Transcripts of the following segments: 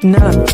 No.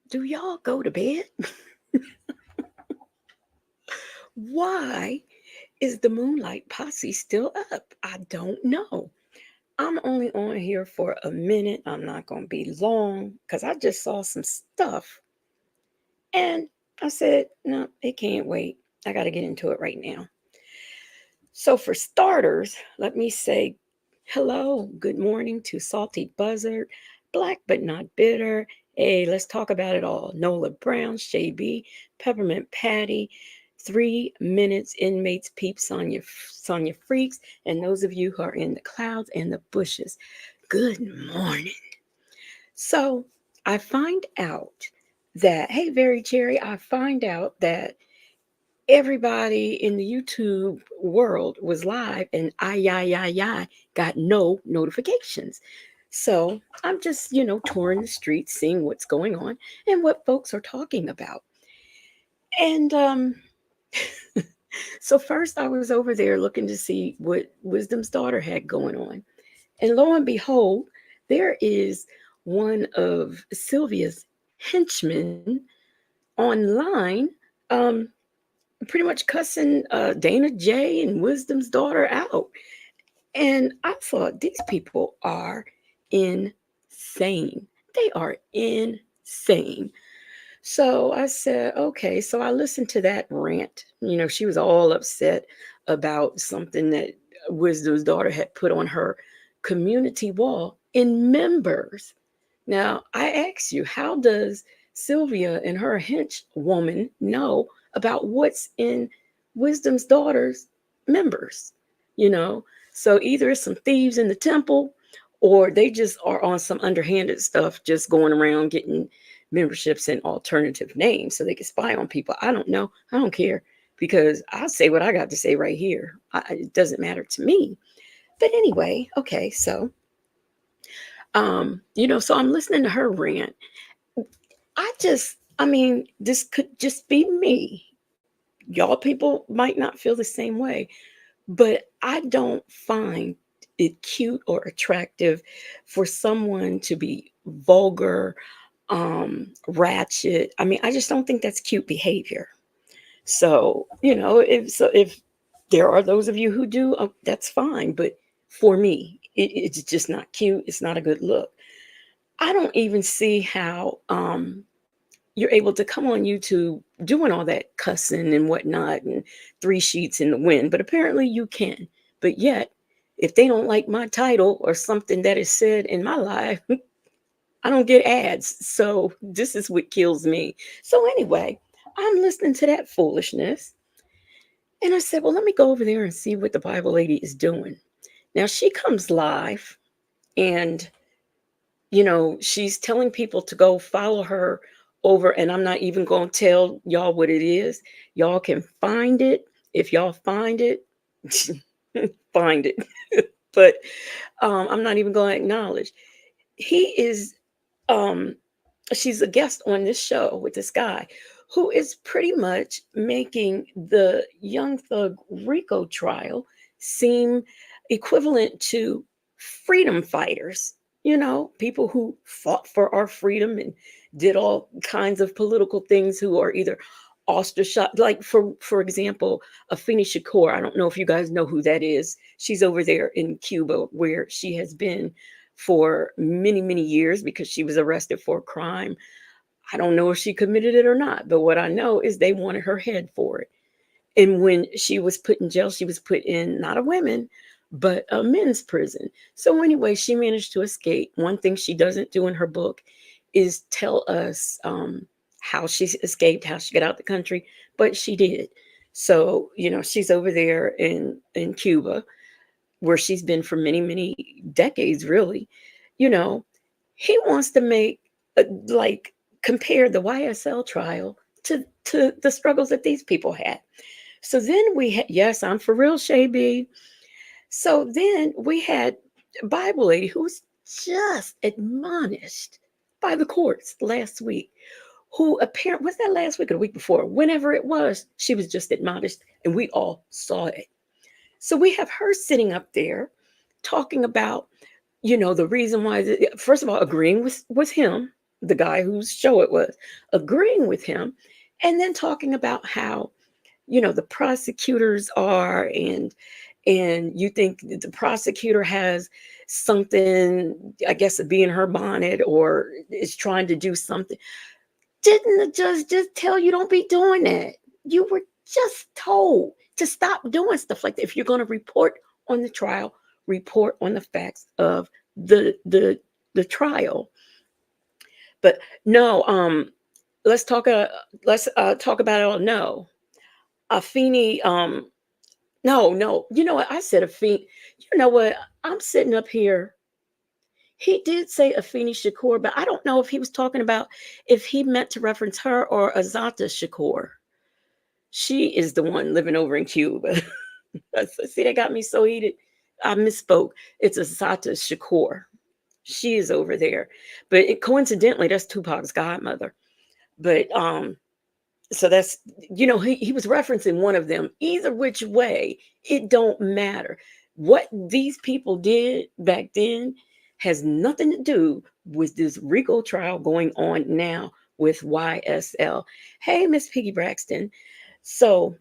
Do y'all go to bed? Why is the Moonlight Posse still up? I don't know. I'm only on here for a minute. I'm not going to be long because I just saw some stuff and I said, no, it can't wait. I got to get into it right now. So, for starters, let me say hello, good morning to Salty Buzzard, Black but Not Bitter. Hey, let's talk about it all. Nola Brown, Shay B, Peppermint Patty, 3 minutes, inmates, peeps, Sonya Freaks, and those of you who are in the clouds and the bushes. Good morning. So, I find out that, hey, Very Cherry, I find out that everybody in the YouTube world was live and I got no notifications. So I'm just, touring the streets, seeing what's going on and what folks are talking about. And so first I was over there looking to see what Wisdom's daughter had going on. And lo and behold, there is one of Sylvia's henchmen online pretty much cussing Dana J and Wisdom's daughter out. And I thought these people are insane. They are insane. So I said, okay. So I listened to that rant. She was all upset about something that Wisdom's daughter had put on her community wall in members. Now, I ask you, how does Sylvia and her hench woman know about what's in Wisdom's daughter's members? You know, so either it's some thieves in the temple or they just are on some underhanded stuff, just going around getting memberships in alternative names so they can spy on people. I don't know. I don't care because I'll say what I got to say right here. It doesn't matter to me. But anyway, okay, so so I'm listening to her rant. This could just be me. Y'all people might not feel the same way, but I don't find it cute or attractive for someone to be vulgar, ratchet. I just don't think that's cute behavior. So, if there are those of you who do, that's fine. But for me, it's just not cute. It's not a good look. I don't even see how you're able to come on YouTube doing all that cussing and whatnot and three sheets in the wind, but apparently you can. But yet, if they don't like my title or something that is said in my life, I don't get ads. So this is what kills me. So anyway, I'm listening to that foolishness. And I said, well, let me go over there and see what the Bible lady is doing. Now she comes live and she's telling people to go follow her over, and I'm not even going to tell y'all what it is. Y'all can find it. If y'all find it, find it. But I'm not even going to acknowledge. He is she's a guest on this show with this guy who is pretty much making the Young Thug Rico trial seem equivalent to freedom fighters, people who fought for our freedom and did all kinds of political things who are either ostracized. Like, for example, Afeni Shakur. I don't know if you guys know who that is. She's over there in Cuba where she has been for many, many years because she was arrested for a crime. I don't know if she committed it or not, but what I know is they wanted her head for it. And when she was put in jail, she was put in not a women, but a men's prison. So anyway, she managed to escape. One thing she doesn't do in her book is tell us how she escaped, how she got out the country, but she did. So she's over there in Cuba, where she's been for many, many decades, really. You know, he wants to make like compare the YSL trial to the struggles that these people had. So then we had, yes, I'm for real, Shay B. So then we had Bible lady who was just admonished by the courts last week. Who apparently was that last week or the week before? Whenever it was, she was just admonished, and we all saw it. So we have her sitting up there talking about, the reason why, first of all, agreeing with him, the guy whose show it was, agreeing with him, and then talking about how, the prosecutors are, and you think the prosecutor has something, I guess, to be in her bonnet or is trying to do something. Didn't the judge just tell you don't be doing that? You were just told to stop doing stuff like that. If you're going to report on the trial, report on the facts of the trial. But no, let's talk. Talk about it all. No, Afeni. No. You know what? I said Afeni. You know what? I'm sitting up here. He did say Afeni Shakur, but I don't know if he was talking about if he meant to reference her or Azata Shakur. She is the one living over in Cuba. See, that got me so heated. I misspoke. It's Azata Shakur. She is over there. But coincidentally, that's Tupac's godmother. But so that's, he was referencing one of them. Either which way, it don't matter. What these people did back then has nothing to do with this Rico trial going on now with YSL. Hey, Miss Piggy Braxton. So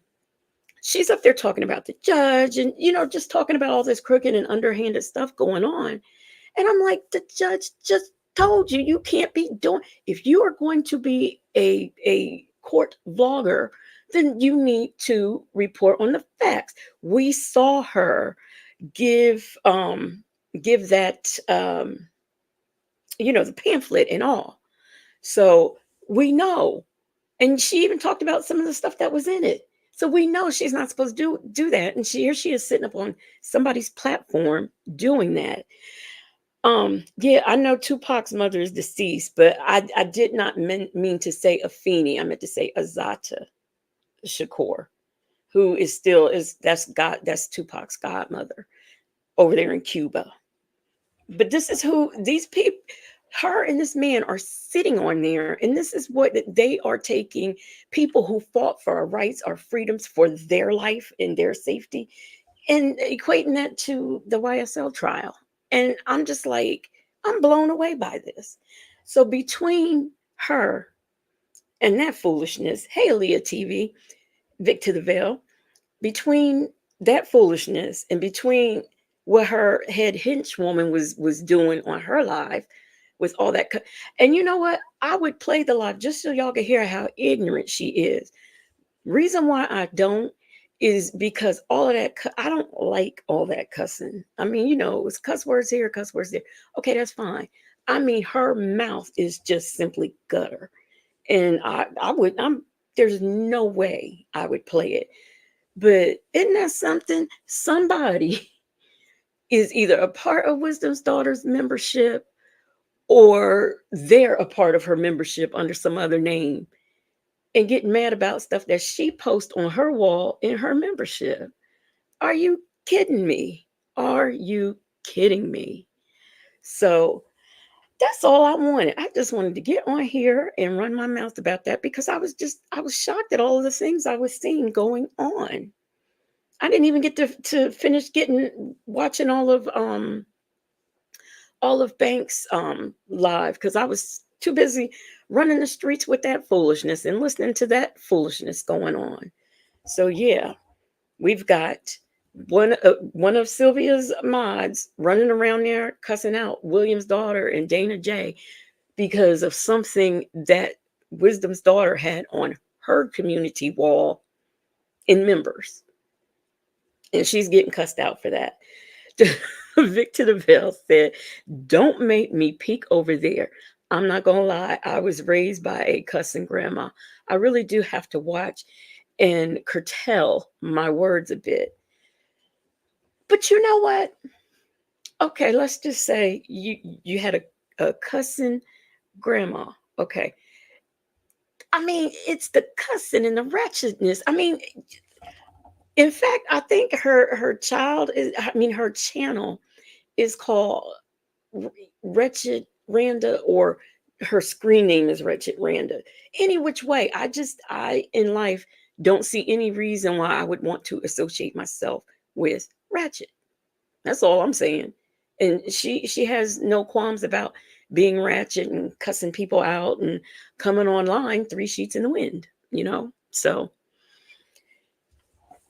she's up there talking about the judge and, just talking about all this crooked and underhanded stuff going on. And I'm like, the judge just told you you can't be doing, if you are going to be a court vlogger, then you need to report on the facts. We saw her give that the pamphlet and all. So we know. And she even talked about some of the stuff that was in it. So we know she's not supposed to do that. And here she is sitting up on somebody's platform doing that. Yeah, I know Tupac's mother is deceased, but I did not mean to say Afeni. I meant to say Azata Shakur, who is still that's Tupac's godmother over there in Cuba. But this is who these people, her and this man are sitting on there, and this is what they are taking people who fought for our rights, our freedoms, for their life and their safety, and equating that to the YSL trial. And I'm just like, I'm blown away by this. So between her and that foolishness, hey, Aaliyah TV, Vic to the Veil, between that foolishness and between what her head henchwoman was doing on her live with all that. And you know what? I would play the live just so y'all can hear how ignorant she is. Reason why I don't is because all of that, I don't like all that cussing. I mean, it's cuss words here, cuss words there. Okay, that's fine. I mean, her mouth is just simply gutter. And there's no way I would play it. But isn't that something? Somebody is either a part of Wisdom's Daughter's membership or they're a part of her membership under some other name and getting mad about stuff that she posts on her wall in her membership. Are you kidding me? Are you kidding me? So that's all I wanted. I just wanted to get on here and run my mouth about that because I was shocked at all of the things I was seeing going on. I didn't even get to finish getting watching all of Banks live because I was too busy running the streets with that foolishness and listening to that foolishness going on. So yeah, we've got one of Sylvia's mods running around there cussing out William's daughter and Dana J because of something that Wisdom's daughter had on her community wall in members. And she's getting cussed out for that. Victor DeVille said, "Don't make me peek over there. I'm not going to lie. I was raised by a cussing grandma. I really do have to watch and curtail my words a bit." But you know what? Okay, let's just say you had a cussing grandma. Okay. I mean, it's the cussing and the wretchedness. I mean, in fact, I think her child is, I mean, her channel is called Wretched Randa, or her screen name is Wretched Randa. Any which way, I in life don't see any reason why I would want to associate myself with Ratchet. That's all I'm saying. And she has no qualms about being ratchet and cussing people out and coming online three sheets in the wind, you know? So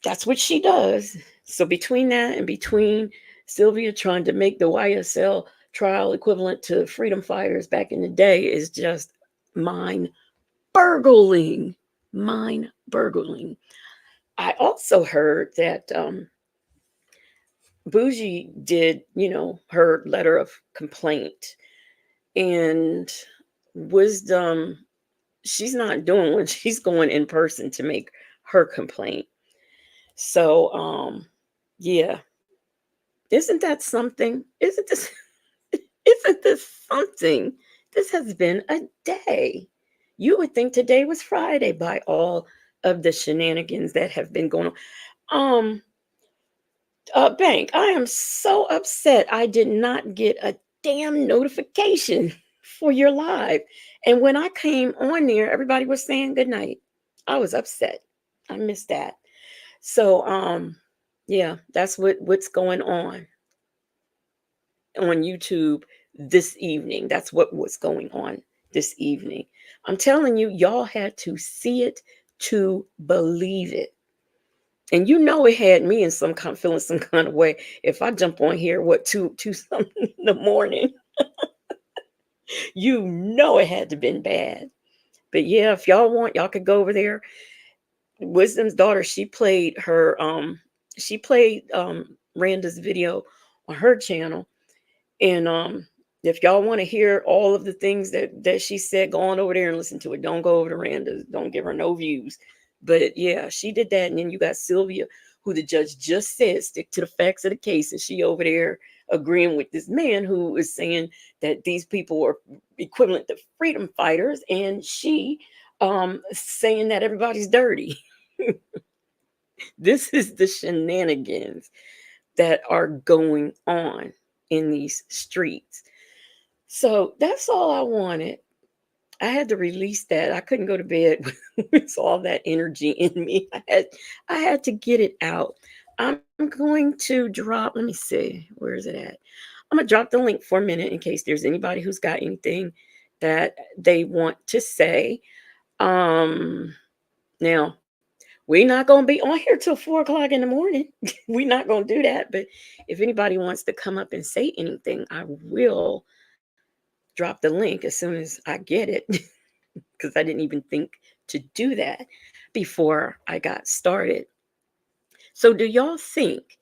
that's what she does. So between that and between Sylvia trying to make the YSL trial equivalent to freedom fighters back in the day is just mind burgling. Mind burgling. I also heard that Bougie did, her letter of complaint, and Wisdom, she's not doing what she's going in person to make her complaint. So, yeah, isn't that something? Isn't this isn't this something? This has been a day. You would think today was Friday by all of the shenanigans that have been going on. Bank, I am so upset I did not get a damn notification for your live. And when I came on there, everybody was saying good night. I was upset. I missed that. So yeah, that's what's going on YouTube this evening. That's what was going on this evening. I'm telling you, y'all had to see it to believe it. And you know it had me in some kind, feeling some kind of way. If I jump on here, what, two something in the morning, you know it had to been bad. But yeah, if y'all want, y'all could go over there. Wisdom's daughter, she played Randa's video on her channel. And if y'all want to hear all of the things that she said, go on over there and listen to it. Don't go over to Randa's. Don't give her no views. But yeah, she did that. And then you got Sylvia, who the judge just said stick to the facts of the case. And she over there agreeing with this man who is saying that these people are equivalent to freedom fighters. And she saying that everybody's dirty. This is the shenanigans that are going on in these streets. So that's all I wanted. I had to release that. I couldn't go to bed with all that energy in me. I had to get it out. I'm going to drop, let me see, where is it at? I'm gonna drop the link for a minute in case there's anybody who's got anything that they want to say. Now we're not gonna be on here till 4 o'clock in the morning. We're not gonna do that. But if anybody wants to come up and say anything, I will drop the link as soon as I get it. Because I didn't even think to do that before I got started. So, do y'all think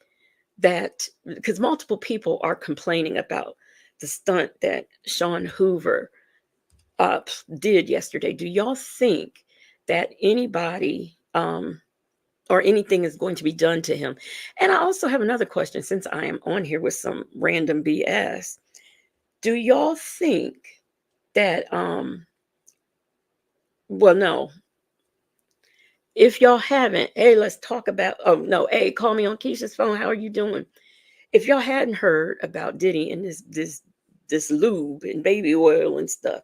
that because multiple people are complaining about the stunt that Sean Hoover did yesterday, do y'all think that anybody or anything is going to be done to him? And I also have another question since I am on here with some random BS. Do y'all think that, well, no, if y'all haven't, hey, let's talk about, oh no, hey, call me on Keisha's phone. How are you doing? If y'all hadn't heard about Diddy and this lube and baby oil and stuff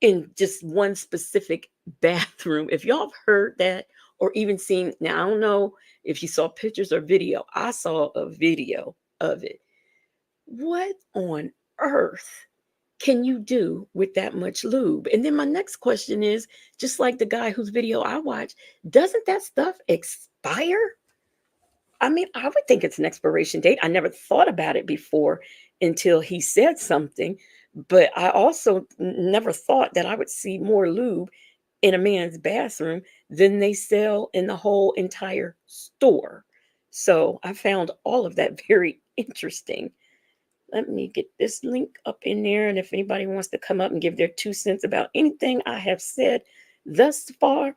in just one specific bathroom. If y'all have heard that or even seen, now I don't know if you saw pictures or video. I saw a video of it. What on earth can you do with that much lube? And then my next question is, just like the guy whose video I watched, doesn't that stuff expire? I mean, I would think it's an expiration date. I never thought about it before until he said something, but I also never thought that I would see more lube in a man's bathroom than they sell in the whole entire store. So I found all of that very interesting. Let me get this link up in there. And if anybody wants to come up and give their 2 cents about anything I have said thus far,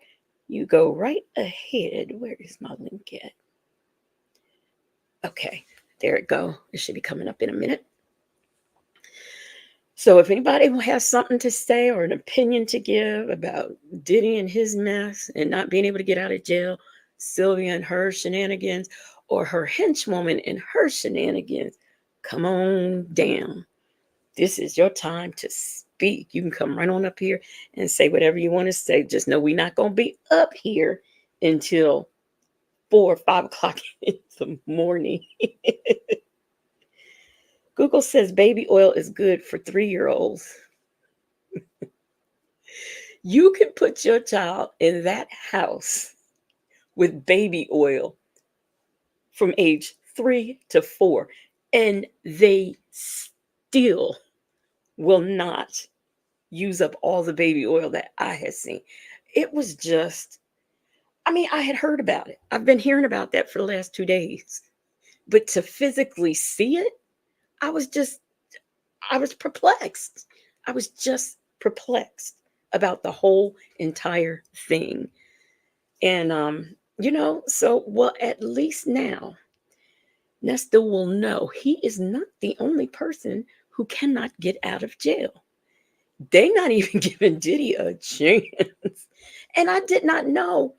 you go right ahead. Where is my link at? Okay, there it go. It should be coming up in a minute. So if anybody has something to say or an opinion to give about Diddy and his mess and not being able to get out of jail, Sylvia and her shenanigans, or her henchwoman and her shenanigans, come on down. This is your time to speak. You can come right on up here and say whatever you want to say. Just know we're not going to be up here until 4 or 5 o'clock in the morning. Google says baby oil is good for 3-year-olds. You can put your child in that house with baby oil from age 3 to 4, and they still will not use up all the baby oil that I had seen. It was just, I mean, I had heard about it. I've been hearing about that for the last 2 days. But to physically see it, I was perplexed. I was just perplexed about the whole entire thing. And, so, well, at least now, Nesta will know he is not the only person who cannot get out of jail. They not even giving Diddy a chance. And I did not know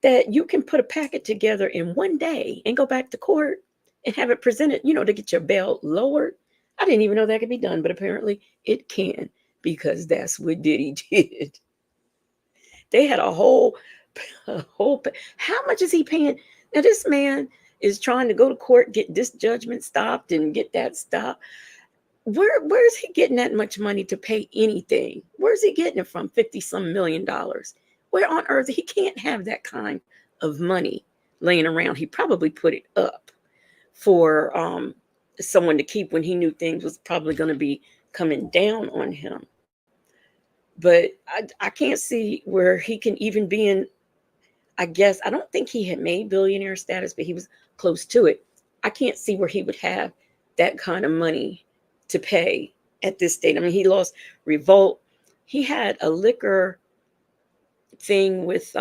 that you can put a packet together in one day and go back to court and have it presented, to get your bail lowered. I didn't even know that could be done, but apparently it can, because that's what Diddy did. They had a whole, how much is he paying? Now, this man is trying to go to court, get this judgment stopped and get that stopped. Where's he getting that much money to pay anything? Where's he getting it from? 50-some million dollars. Where on earth? He can't have that kind of money laying around. He probably put it up for someone to keep when he knew things was probably going to be coming down on him. But I can't see where he can even be in, I guess, I don't think he had made billionaire status, but he was close to it. I can't see where he would have that kind of money to pay at this state. I mean, he lost Revolt. He had a liquor thing with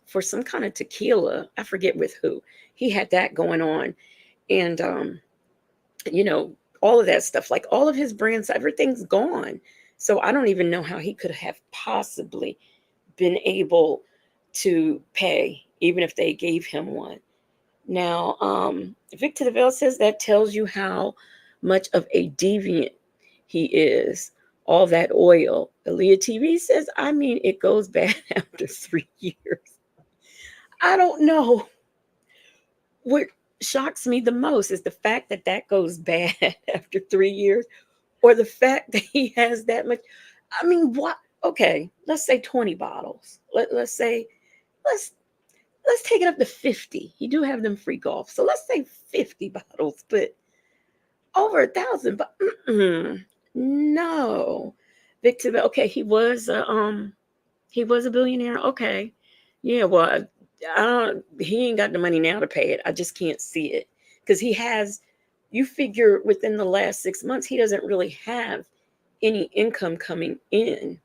for some kind of tequila. I forget with who. He had that going on. And all of that stuff, like all of his brands, everything's gone. So I don't even know how he could have possibly been able to pay, even if they gave him one. Now, Victor DeVille says that tells you how much of a deviant he is. All that oil. Aaliyah TV says, I mean, it goes bad after 3 years. I don't know. What shocks me the most is the fact that that goes bad after 3 years, or the fact that he has that much. I mean, what? Okay, let's say 20 bottles. Let's say, let's take it up to 50. You do have them free golf, so let's say 50 bottles, but over 1,000. But no, Victor. Okay, he was a billionaire. Okay, yeah. Well, he ain't got the money now to pay it. I just can't see it because he has. You figure within the last 6 months, he doesn't really have any income coming in.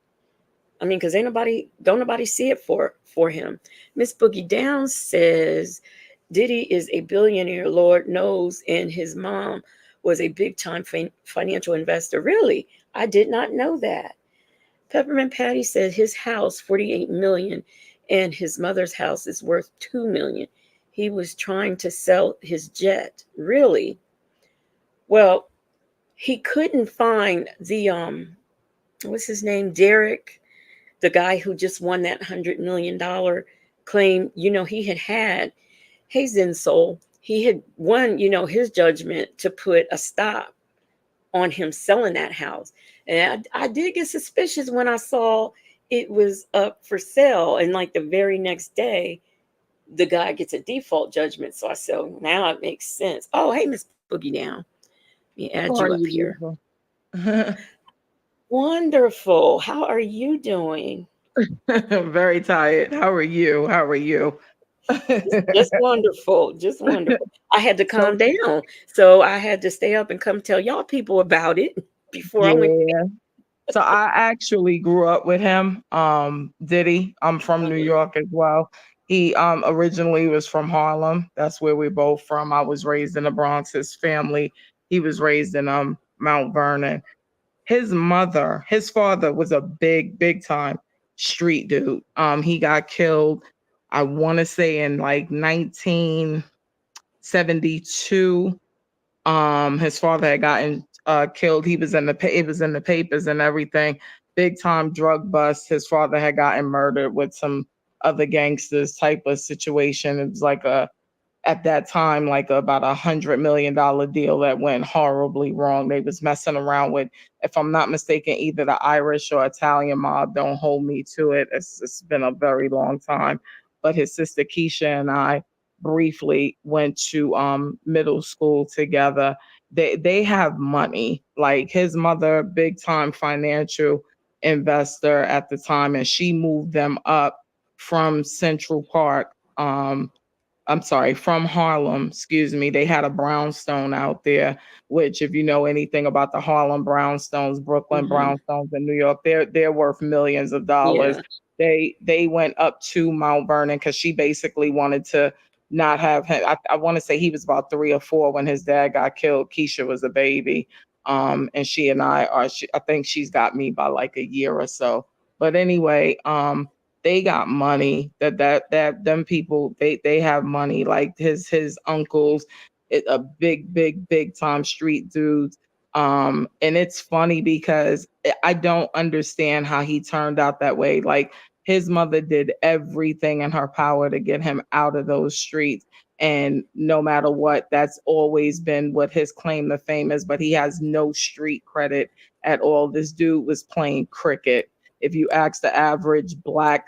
I mean, because don't nobody see it for him. Miss Boogie Downs says Diddy is a billionaire, Lord knows, and his mom was a big time financial investor. Really? I did not know that. Peppermint Patty said his house, 48 million, and his mother's house is worth 2 million. He was trying to sell his jet. Really? Well, he couldn't find the what's his name, Derek, the guy who just won that $100 million claim. He had Hazen. He had won, his judgment to put a stop on him selling that house. And I did get suspicious when I saw it was up for sale. And like the very next day, the guy gets a default judgment. So I said, "Oh, now it makes sense." Oh, hey, Miss Boogie Down. Let me add you How up are you, here. beautiful? Wonderful. How are you doing? Very tired. How are you? How are you? Just wonderful. Just wonderful. I had to So calm down. So I had to stay up and come tell y'all people about it before I went. yeah. So I actually grew up with him. Diddy. I'm from New Uh-huh. York as well. He originally was from Harlem. That's where we're both from. I was raised in the Bronx. His family, he was raised in Mount Vernon. His father was a big time street dude. He got killed, I want to say in like 1972. His father had gotten killed. He was it was in the papers and everything. Big time drug bust. His father had gotten murdered with some other gangsters type of situation. It was like a at that time like about $100 million deal that went horribly wrong. They was messing around with, if I'm not mistaken, either the Irish or Italian mob. Don't hold me to it. It's been a very long time. But his sister Keisha and I briefly went to middle school together. They have money. Like his mother, big time financial investor at the time, and she moved them up from Central Park. I'm sorry, from Harlem, excuse me. They had a brownstone out there, which if you know anything about the Harlem brownstones, Brooklyn Hmm. brownstones in New York, they're worth millions of dollars. Yeah. They went up to Mount Vernon because she basically wanted to not have him. I want to say he was about 3 or 4 when his dad got killed. Keisha was a baby. And she and I are I think she's got me by like a year or so. But anyway, they got money. That them people, they have money. Like his uncles, a big time street dudes. And it's funny because I don't understand how he turned out that way. Like his mother did everything in her power to get him out of those streets. And no matter what, that's always been what his claim to fame is. But he has no street credit at all. This dude was playing cricket. If you ask the average black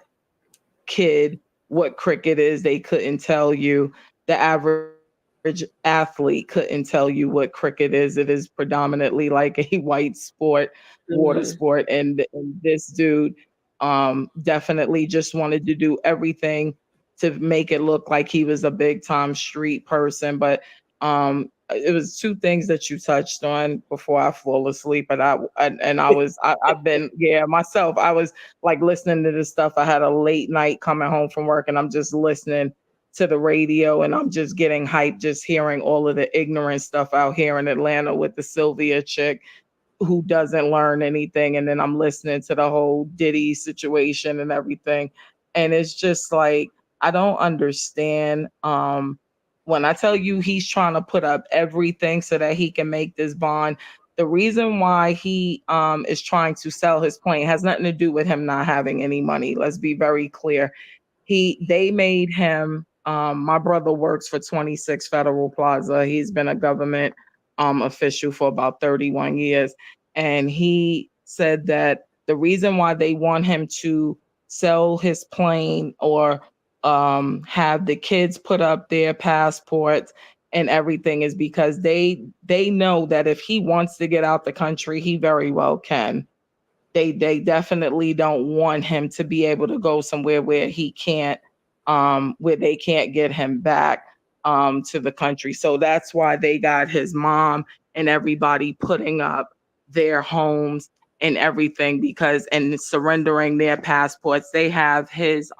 kid what cricket is, they couldn't tell you. The average athlete couldn't tell you what cricket is. It is predominantly like a white sport, water sport, Hmm. and this dude definitely just wanted to do everything to make it look like he was a big time street person. But it was two things that you touched on before I fall asleep, and I've been, yeah, myself. I was like listening to this stuff. I had a late night coming home from work, and I'm just listening to the radio, and I'm just getting hyped just hearing all of the ignorant stuff out here in Atlanta with the Sylvia chick who doesn't learn anything. And then I'm listening to the whole Diddy situation and everything. And it's just like, I don't understand. When I tell you he's trying to put up everything so that he can make this bond, the reason why he is trying to sell his plane has nothing to do with him not having any money. Let's be very clear. They made him, my brother works for 26 Federal Plaza. He's been a government official for about 31 years. And he said that the reason why they want him to sell his plane or have the kids put up their passports and everything is because they know that if he wants to get out the country, he very well can. They definitely don't want him to be able to go somewhere where he can't, where they can't get him back to the country. So that's why they got his mom and everybody putting up their homes and everything, because and surrendering their passports. They have his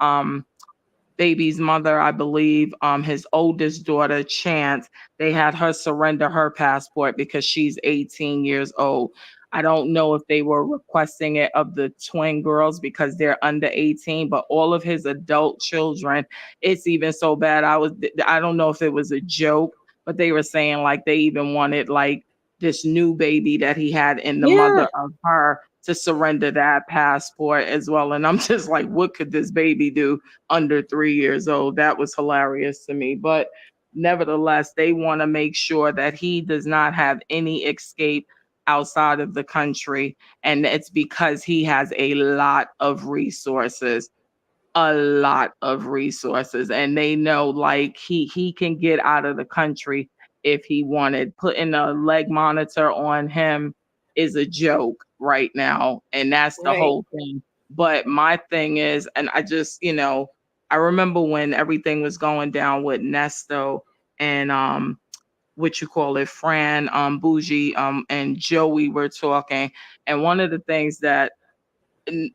baby's mother, I believe, his oldest daughter, Chance, they had her surrender her passport because she's 18 years old. I don't know if they were requesting it of the twin girls because they're under 18, but all of his adult children, it's even so bad. I don't know if it was a joke, but they were saying like they even wanted like this new baby that he had in the Yeah. mother of her to surrender that passport as well. And I'm just like, what could this baby do under 3 years old? That was hilarious to me. But nevertheless, they want to make sure that he does not have any escape outside of the country. And it's because he has a lot of resources, a lot of resources, and they know like he can get out of the country if he wanted. Putting a leg monitor on him is a joke right now, and that's the Right. whole thing. But my thing is, and I just, I remember when everything was going down with Nesto and what you call it, Fran, Bougie, and Joey were talking, and one of the things that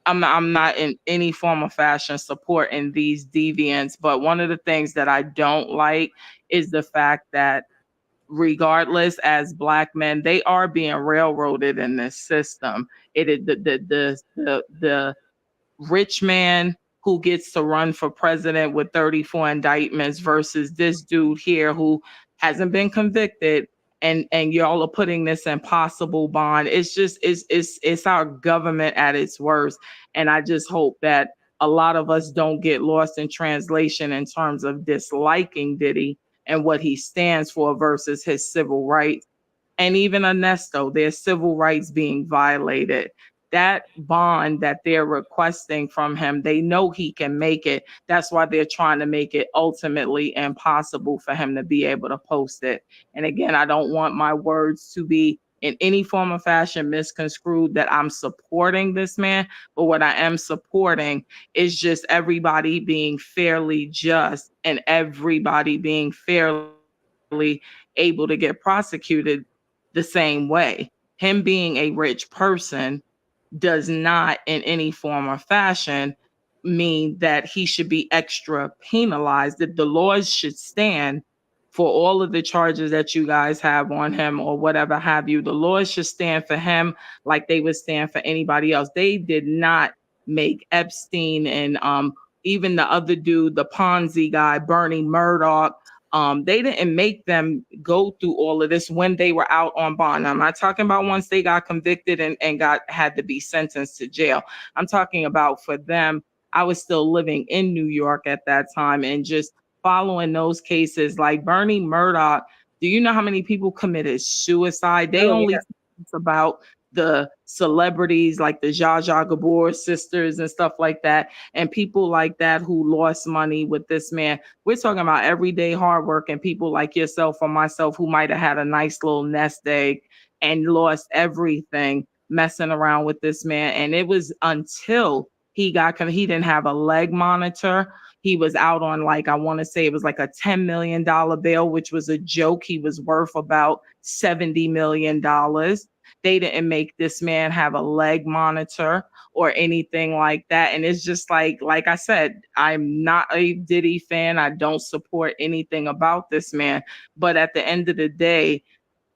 I'm not in any form of fashion supporting these deviants, but one of the things that I don't like is the fact that regardless, as black men, they are being railroaded in this system. It is the rich man who gets to run for president with 34 indictments versus this dude here who hasn't been convicted, and y'all are putting this impossible bond. It's just it's our government at its worst. And I just hope that a lot of us don't get lost in translation in terms of disliking Diddy and what he stands for versus his civil rights. And even Ernesto, their civil rights being violated. That bond that they're requesting from him, they know he can make it. That's why they're trying to make it ultimately impossible for him to be able to post it. And again, I don't want my words to be in any form of fashion misconstrued that I'm supporting this man, but what I am supporting is just everybody being fairly just and everybody being fairly able to get prosecuted the same way. Him being a rich person does not in any form or fashion mean that he should be extra penalized. That the laws should stand for all of the charges that you guys have on him or whatever have you. The laws should stand for him like they would stand for anybody else. They did not make Epstein and even the other dude, the Ponzi guy, Bernie Murdoch. They didn't make them go through all of this when they were out on bond. I'm not talking about once they got convicted and got had to be sentenced to jail. I'm talking about for them. I was still living in New York at that time and just following those cases like Bernie Murdoch. Do you know how many people committed suicide? They Oh only yeah. talk about the celebrities like the Zsa Zsa Gabor sisters and stuff like that, and people like that who lost money with this man. We're talking about everyday hard work and people like yourself or myself who might have had a nice little nest egg and lost everything messing around with this man. And it was until he didn't have a leg monitor. He was out on like, I want to say it was like a $10 million bail, which was a joke. He was worth about $70 million. They didn't make this man have a leg monitor or anything like that. And it's just like I said, I'm not a Diddy fan. I don't support anything about this man. But at the end of the day,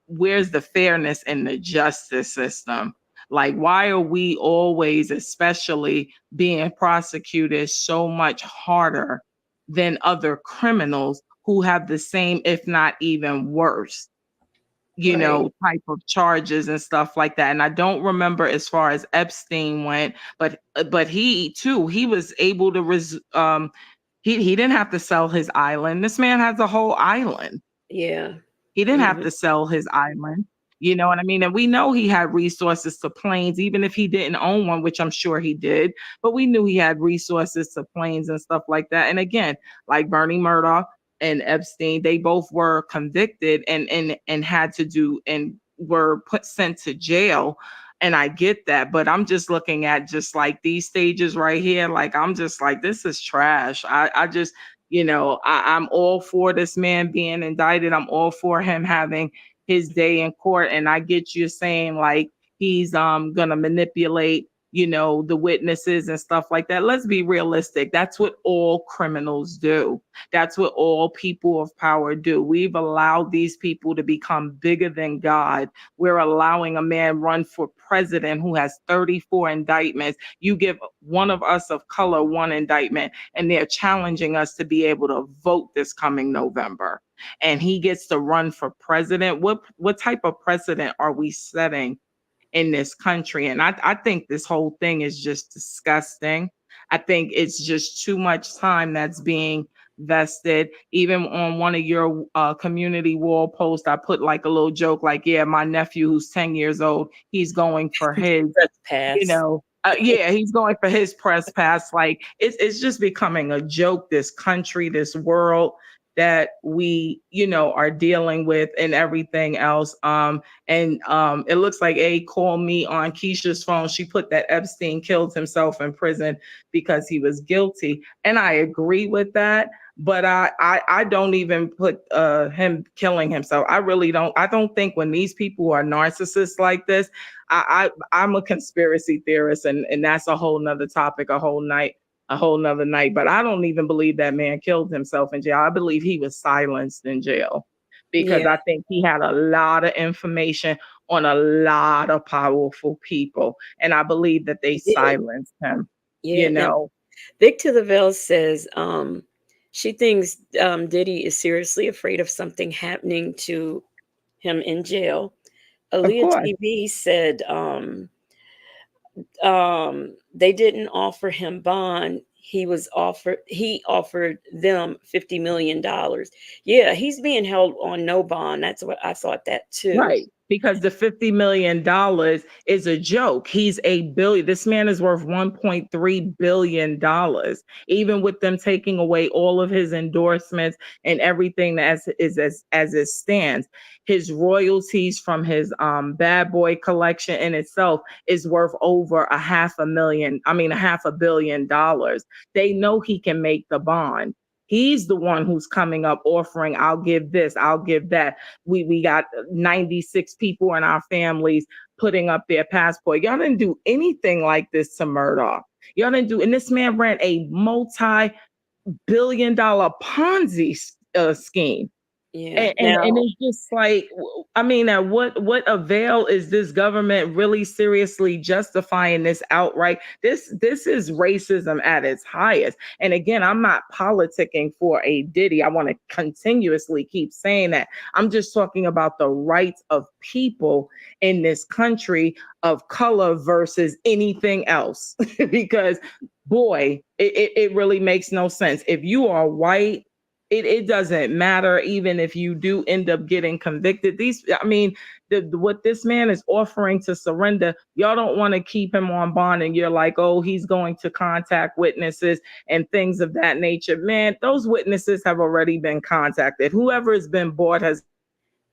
where's the fairness in the justice system? Like, why are we always, especially being prosecuted so much harder than other criminals who have the same, if not even worse, Right. type of charges and stuff like that? And I don't remember as far as Epstein went, but he too, he was able to he didn't have to sell his island. This man has a whole island. Yeah. He didn't have Hmm. to sell his island. You know what I mean? And we know he had resources to planes, even if he didn't own one, which I'm sure he did. But we knew he had resources to planes and stuff like that. And again, like Bernie Murdoch and Epstein, they both were convicted and had to do and were put sent to jail. And I get that, but I'm just looking at just like these stages right here. Like I'm just like, this is trash. I just I'm all for this man being indicted. I'm all for him having his day in court. And I get you saying like he's gonna manipulate the witnesses and stuff like that. Let's be realistic. That's what all criminals do. That's what all people of power do. We've allowed these people to become bigger than God. We're allowing a man run for president who has 34 indictments. You give one of us of color one indictment, and they're challenging us to be able to vote this coming November. And he gets to run for president. What type of precedent are we setting in this country? And I think this whole thing is just disgusting. I think it's just too much time that's being vested. Even on one of your community wall posts, I put like a little joke, like, yeah, my nephew who's 10 years old, he's going for his, Pass. yeah, he's going for his press pass. Like it's just becoming a joke, this country, this world that we, are dealing with and everything else. And it looks like A called me on Keisha's phone. She put that Epstein killed himself in prison because he was guilty. And I agree with that. But I don't even put him killing himself. I really don't. I don't think when these people are narcissists like this, I'm a conspiracy theorist, and that's a whole nother topic, a whole nother night. But I don't even believe that man killed himself in jail. I believe he was silenced in jail because Yeah, I think he had a lot of information on a lot of powerful people. And I believe that they he did. silenced him, Yeah. you Now, know. Victor Lavelle says she thinks Diddy is seriously afraid of something happening to him in jail. Of Aaliyah course. TV said they didn't offer him bond. He offered them $50 million. Yeah, he's being held on no bond. That's what I thought that too. Right. Because the $50 million is a joke. He's a billion. This man is worth $1.3 billion. Even with them taking away all of his endorsements and everything as it stands, his royalties from his Bad Boy collection in itself is worth over $500 million. They know he can make the bond. He's the one who's coming up offering, I'll give this, I'll give that. We got 96 people in our families putting up their passport. Y'all didn't do anything like this to Murdoch. Y'all didn't do, and this man ran a multi-billion-dollar Ponzi scheme. Yeah. And Now, it's just like, I mean, at what avail is this government really seriously justifying this outright? This is racism at its highest. And again, I'm not politicking for a Diddy. I want to continuously keep saying that. I'm just talking about the rights of people in this country of color versus anything else. Because boy, it really makes no sense. If you are white, it doesn't matter. Even if you do end up getting convicted, what this man is offering to surrender, y'all don't want to keep him on bond, and you're like, oh, he's going to contact witnesses and things of that nature. Man, those witnesses have already been contacted. Whoever has been bought has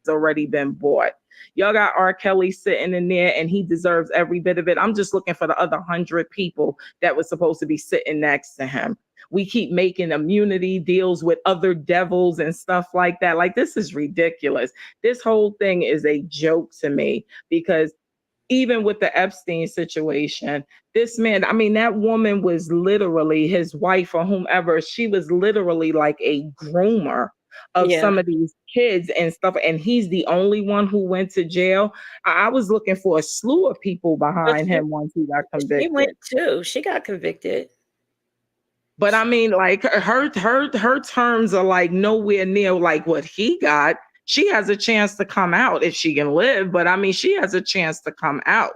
already been bought. Y'all got R. Kelly sitting in there, and he deserves every bit of it. I'm just looking for the other 100 people that was supposed to be sitting next to him. We keep making immunity deals with other devils and stuff like that. Like, this is ridiculous. This whole thing is a joke to me, because even with the Epstein situation, this man, I mean, that woman was literally his wife or whomever. She was literally like a groomer of yeah, some of these kids and stuff. And he's the only one who went to jail. I was looking for a slew of people but behind him once he got she went convicted. too. She got convicted. But I mean, like her terms are like nowhere near like what he got. She has a chance to come out if she can live, but I mean, she has a chance to come out.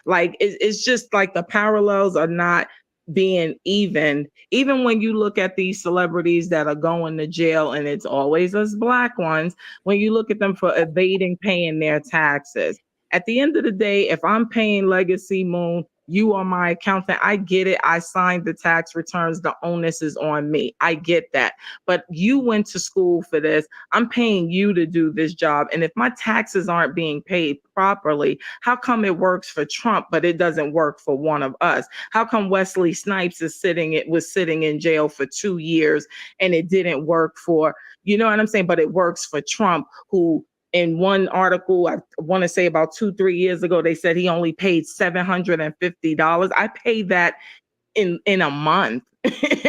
Like it's just like the parallels are not being even. Even when you look at these celebrities that are going to jail, and it's always us black ones, when you look at them for evading paying their taxes. At the end of the day, if I'm paying Legacy Moon, you are my accountant. I get it. I signed the tax returns. The onus is on me. I get that. But you went to school for this. I'm paying you to do this job. And if my taxes aren't being paid properly, how come it works for Trump, but it doesn't work for one of us? How come Wesley Snipes was sitting in jail for 2 years and it didn't work for, you know what I'm saying? But it works for Trump, who in one article, I want to say about 2, 3 years ago, they said he only paid $750. I paid that in a month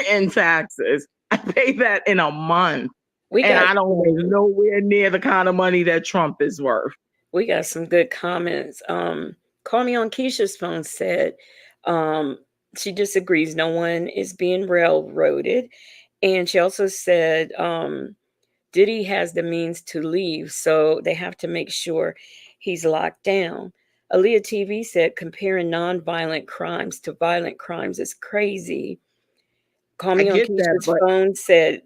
in taxes. I pay that in a month, We and got I don't make nowhere near the kind of money that Trump is worth. we got some good comments. Call me on Keisha's phone said um, she disagrees. No one is being railroaded, and she also said Diddy has the means to leave, so they have to make sure he's locked down. Aaliyah TV said comparing nonviolent crimes to violent crimes is crazy. Call I me on get that, Keisha's phone said,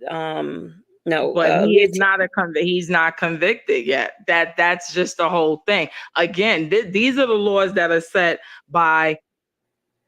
no, but he Aaliyah is not he's not convicted yet. That's just the whole thing. Again, these are the laws that are set by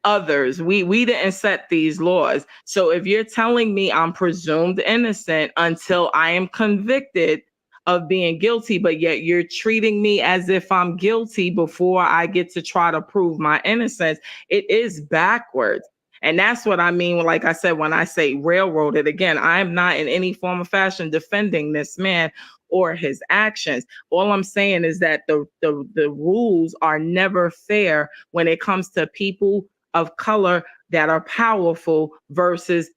others. We didn't set these laws. So if you're telling me I'm presumed innocent until I am convicted of being guilty, but yet you're treating me as if I'm guilty before I get to try to prove my innocence, it is backwards. And that's what I mean. Like I said, when I say railroaded, again, I'm not in any form of fashion defending this man or his actions. All I'm saying is that the rules are never fair when it comes to people of color that are powerful versus.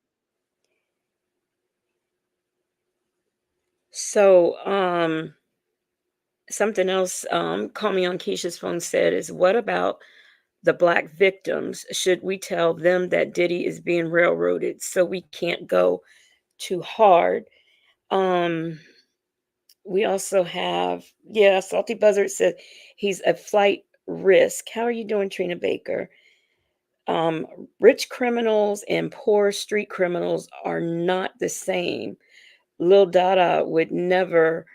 So, something else, Call Me on Keisha's phone said is what about the black victims? Should we tell them that Diddy is being railroaded so we can't go too hard? Um, we also have, yeah, Salty Buzzard said he's a flight risk. How are you doing, Trina Baker? Um, Rich criminals and poor street criminals are not the same. Lil Dada would never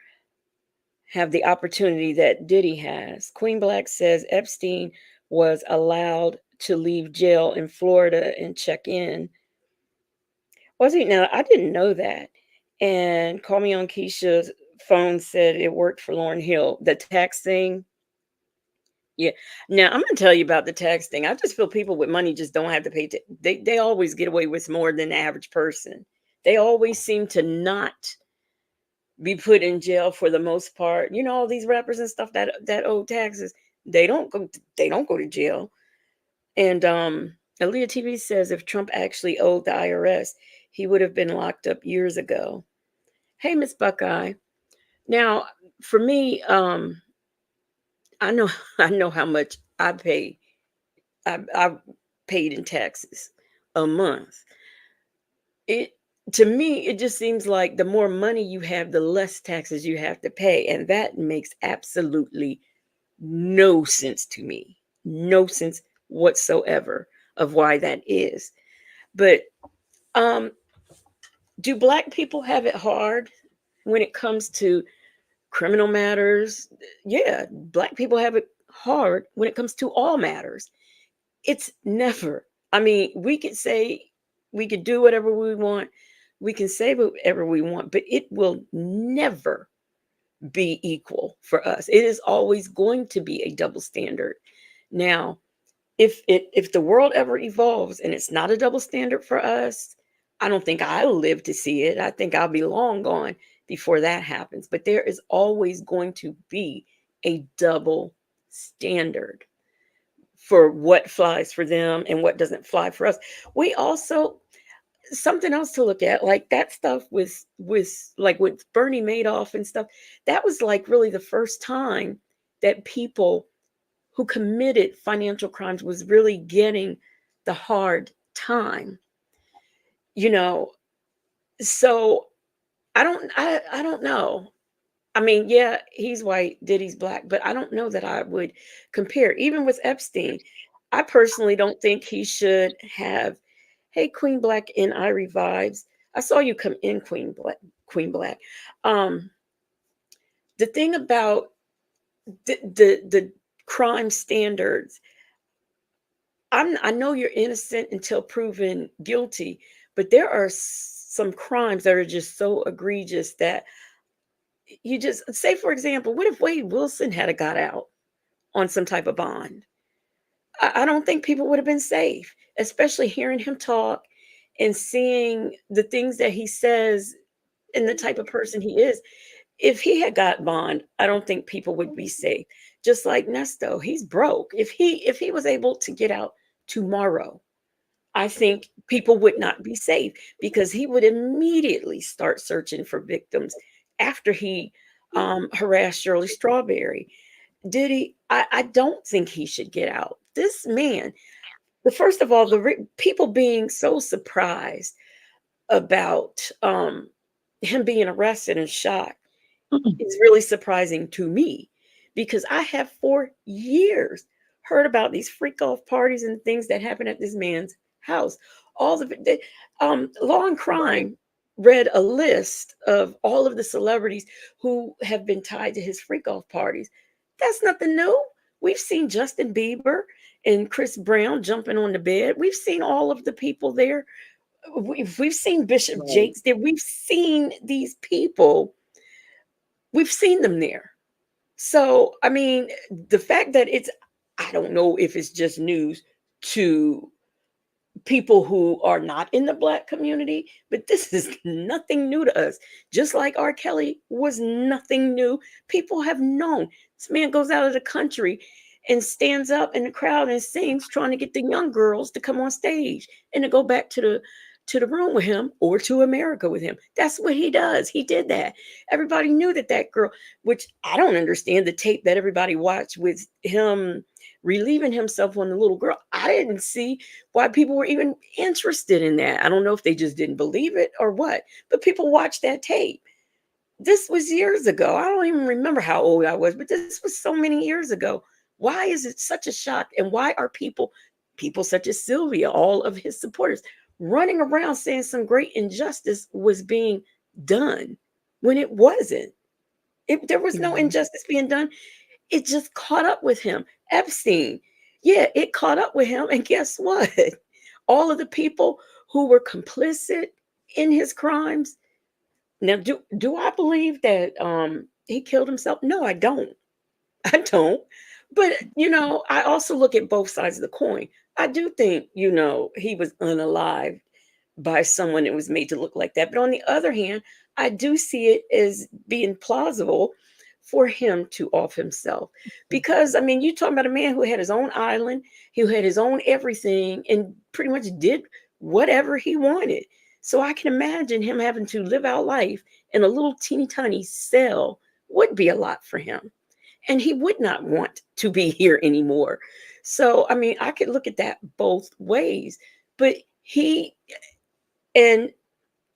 have the opportunity that Diddy has. Queen Black says Epstein was allowed to leave jail in Florida and check in. Was he? Now, I didn't know that. And Call Me on Keisha's phone said it worked for Lauryn Hill. The tax thing. Yeah. Now, I'm going to tell you about the tax thing. I just feel people with money just don't have to pay. They always get away with more than the average person. They always seem to not be put in jail for the most part. You know, all these rappers and stuff that owe taxes, they don't go to jail. And Aaliyah TV says if Trump actually owed the IRS, he would have been locked up years ago. Hey, Miss Buckeye. Now, for me, I know I know how much I pay. I paid in taxes a month. It To me, it just seems like the more money you have, the less taxes you have to pay, and that makes absolutely no sense to me. No sense whatsoever of why that is. But um, do black people have it hard when it comes to criminal matters? Yeah, black people have it hard when it comes to all matters. It's never, I mean, we could say we could do whatever we want, we can say whatever we want, but it will never be equal for us. It is always going to be a double standard. Now, if the world ever evolves and it's not a double standard for us, I don't think I'll live to see it. I think I'll be long gone before that happens. But there is always going to be a double standard for what flies for them and what doesn't fly for us. We also, something else to look at, like that stuff with like with Bernie Madoff and stuff, that was like really the first time that people who committed financial crimes was really getting the hard time, you know. So I don't know. I mean, yeah, he's white, Diddy's black, but I don't know that I would compare. Even with Epstein, I personally don't think he should have. Hey, Queen Black and Irie vibes. I saw you come in, Queen Black. Queen Black. Um, the thing about the crime standards, I know you're innocent until proven guilty, but there are some crimes that are just so egregious that you just say, for example, what if Wade Wilson had a got out on some type of bond? I don't think people would have been safe, especially hearing him talk and seeing the things that he says and the type of person he is. If he had got bond, I don't think people would be safe. Just like Nesto, he's broke. If he was able to get out tomorrow, I think people would not be safe because he would immediately start searching for victims after he harassed Shirley Strawberry. Diddy, I don't think he should get out. This man, the first of all, people being so surprised about him being arrested and shot is really surprising to me because I have for years heard about these freak off parties and things that happen at this man's house. All Law and Right. Crime read a list of all of the celebrities who have been tied to his freak off parties. That's nothing new. We've seen Justin Bieber and Chris Brown jumping on the bed. We've seen all of the people there. We've seen Bishop Right. Jakes there. We've seen these people. We've seen them there. So, I mean, the fact that I don't know if it's just news to people who are not in the Black community, but this is nothing new to us. Just like R. Kelly was nothing new. People have known. This man goes out of the country and stands up in the crowd and sings, trying to get the young girls to come on stage and to go back to the room with him or to America with him. That's what he does. He did that. Everybody knew that that girl, which I don't understand the tape that everybody watched with him relieving himself on the little girl. I didn't see why people were even interested in that. I don't know if they just didn't believe it or what, but people watched that tape. This was years ago. I don't even remember how old I was, but this was so many years ago. Why is it such a shock? And why are people such as Sylvia, all of his supporters, running around saying some great injustice was being done when it wasn't? There was no Yeah. injustice being done. It just caught up with him. Epstein, yeah, it caught up with him. And guess what? All of the people who were complicit in his crimes. Now, do I believe that he killed himself? No, I don't. I don't. But I also look at both sides of the coin. I do think, he was unalived by someone that was made to look like that. But on the other hand, I do see it as being plausible for him to off himself. Because, I mean, you talking about a man who had his own island, who had his own everything, and pretty much did whatever he wanted. So I can imagine him having to live out life in a little teeny tiny cell would be a lot for him. And he would not want to be here anymore. So, I mean, I could look at that both ways. But and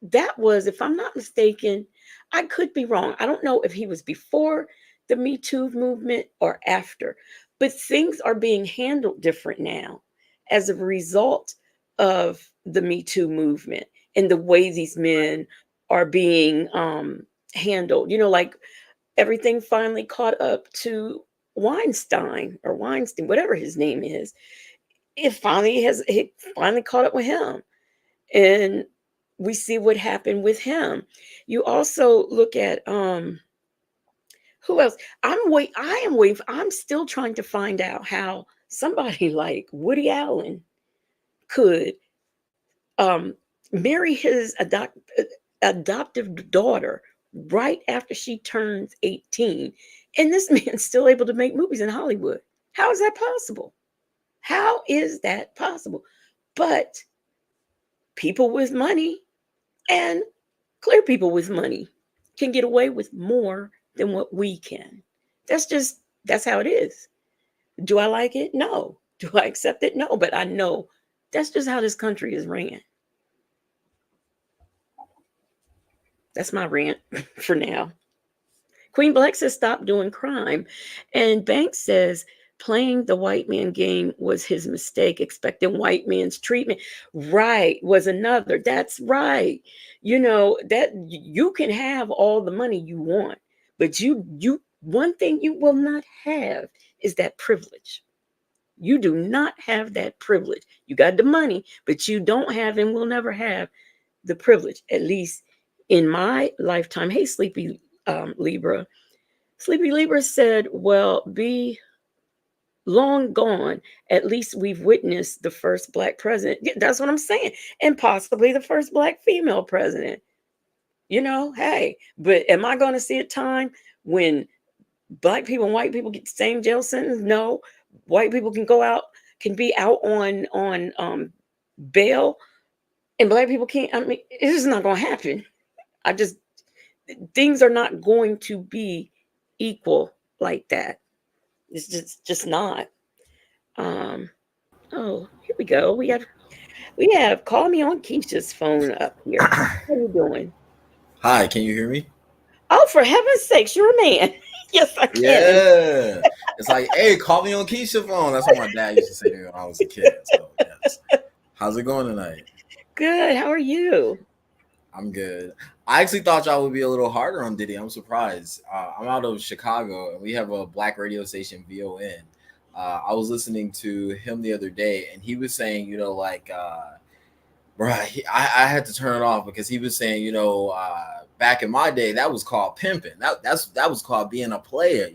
that was, if I'm not mistaken, I could be wrong. I don't know if he was before the Me Too movement or after, but things are being handled different now as a result of the Me Too movement and the way these men are being handled. Like everything finally caught up to Weinstein, whatever his name is. It finally caught up with him, and we see what happened with him. You also look at who else? I'm still trying to find out how somebody like Woody Allen could um marry his adoptive daughter right after she turns 18, and this man's still able to make movies in Hollywood. How is that possible? How is that possible? But people with money and clear people with money can get away with more than what we can. That's how it is. Do I like it? No. Do I accept it? No. But I know that's just how this country is ran. That's my rant for now. Queen Black says stop doing crime. And Banks says playing the white man game was his mistake, expecting white man's treatment. Right, was another. That's right. That you can have all the money you want, but you one thing you will not have is that privilege. You do not have that privilege. You got the money, but you don't have and will never have the privilege, at least in my lifetime. Hey, Sleepy Libra. Sleepy Libra said, well, be long gone. At least we've witnessed the first Black president. Yeah, that's what I'm saying. And possibly the first Black female president. Hey, but am I going to see a time when black people and white people get the same jail sentence? No. White people can be out on bail, and black people can't. I mean, it's just not going to happen. I just Things are not going to be equal like that. It's just not. Um, oh, here we go. We have call me on Keisha's phone up here. How you doing? Hi, can you hear me? Oh, for heaven's sakes, you're a man. Yes, I can. Yeah. It's like, hey, call me on Keisha phone. That's what my dad used to say to me when I was a kid. So yes. How's it going tonight? Good. How are you? I'm good. I actually thought y'all would be a little harder on Diddy. I'm surprised. I'm out of Chicago and we have a black radio station, VON. I was listening to him the other day and he was saying, right. I had to turn it off because he was saying, back in my day, that was called pimping. That was called being a player.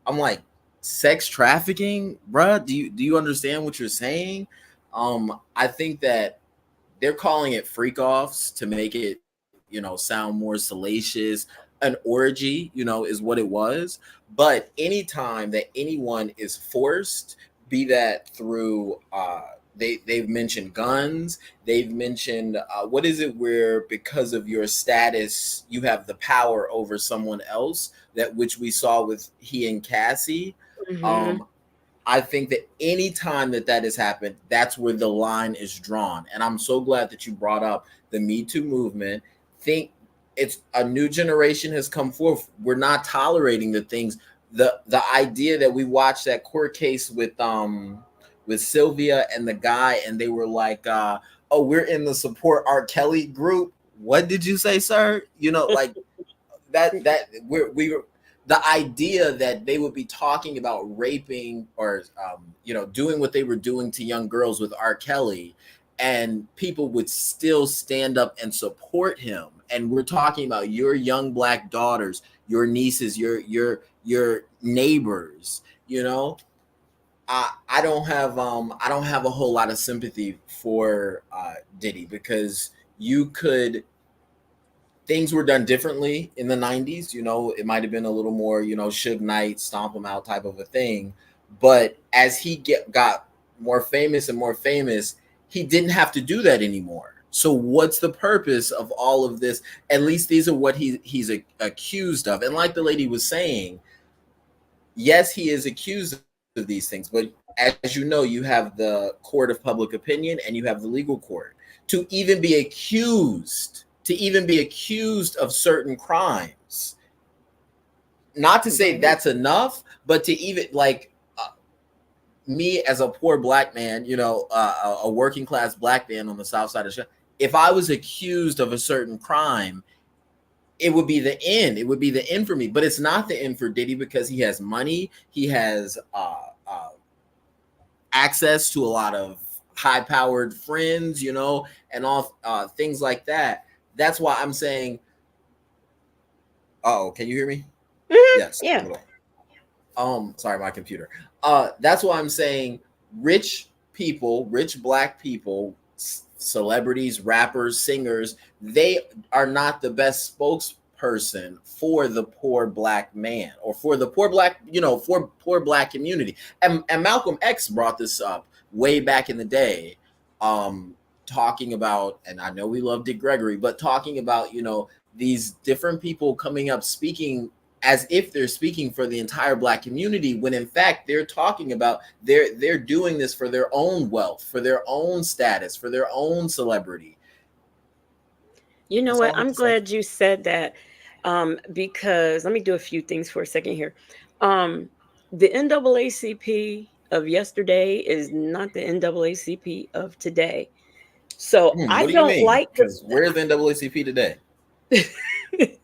I'm like, sex trafficking, bruh. Do you understand what you're saying? I think that they're calling it freak offs to make it, sound more salacious. An orgy, is what it was. But anytime that anyone is forced, be that through they've mentioned guns, they've mentioned what is it where because of your status you have the power over someone else, that which we saw with he and Cassie. Hmm. um I think that any time that that has happened, that's where the line is drawn. And I'm so glad that you brought up the Me Too movement. Think it's a new generation has come forth. We're not tolerating the things. The idea that we watched that court case with Sylvia and the guy, and they were like, "Oh, we're in the support R. Kelly group." What did you say, sir? Like we were the idea that they would be talking about raping or doing what they were doing to young girls with R. Kelly, and people would still stand up and support him. And we're talking about your young black daughters, your nieces, your neighbors. I don't have a whole lot of sympathy for Diddy, because you could things were done differently in the 90s. It might have been a little more, Suge Knight, stomp him out type of a thing. But as he got more famous and more famous, he didn't have to do that anymore. So what's the purpose of all of this? At least these are what he's accused of. And like the lady was saying, yes, he is accused of these things. But as you know, you have the court of public opinion and you have the legal court. To even be accused of certain crimes, not to say Right. that's enough, but to even like me as a poor black man, a working class black man on the south side of Chicago, if I was accused of a certain crime, it would be the end. It would be the end for me. But it's not the end for Diddy, because he has money. He has access to a lot of high powered friends, and all things like that. That's why I'm saying, oh, can you hear me? Yes. Yeah. Hold on. Sorry, my computer. That's why I'm saying rich people, rich black people, celebrities, rappers, singers, they are not the best spokesperson for the poor black man, or for the poor black, for poor black community. And Malcolm X brought this up way back in the day, um, talking about, and I know we love Dick Gregory, but talking about, these different people coming up speaking as if they're speaking for the entire black community, when in fact they're talking about they're doing this for their own wealth, for their own status, for their own celebrity. You know That's all what? I have I'm to say. glad you said that, because let me do a few things for a second here. Um, the NAACP of yesterday is not the NAACP of today. So I What do you don't mean? like Because where's the NAACP today?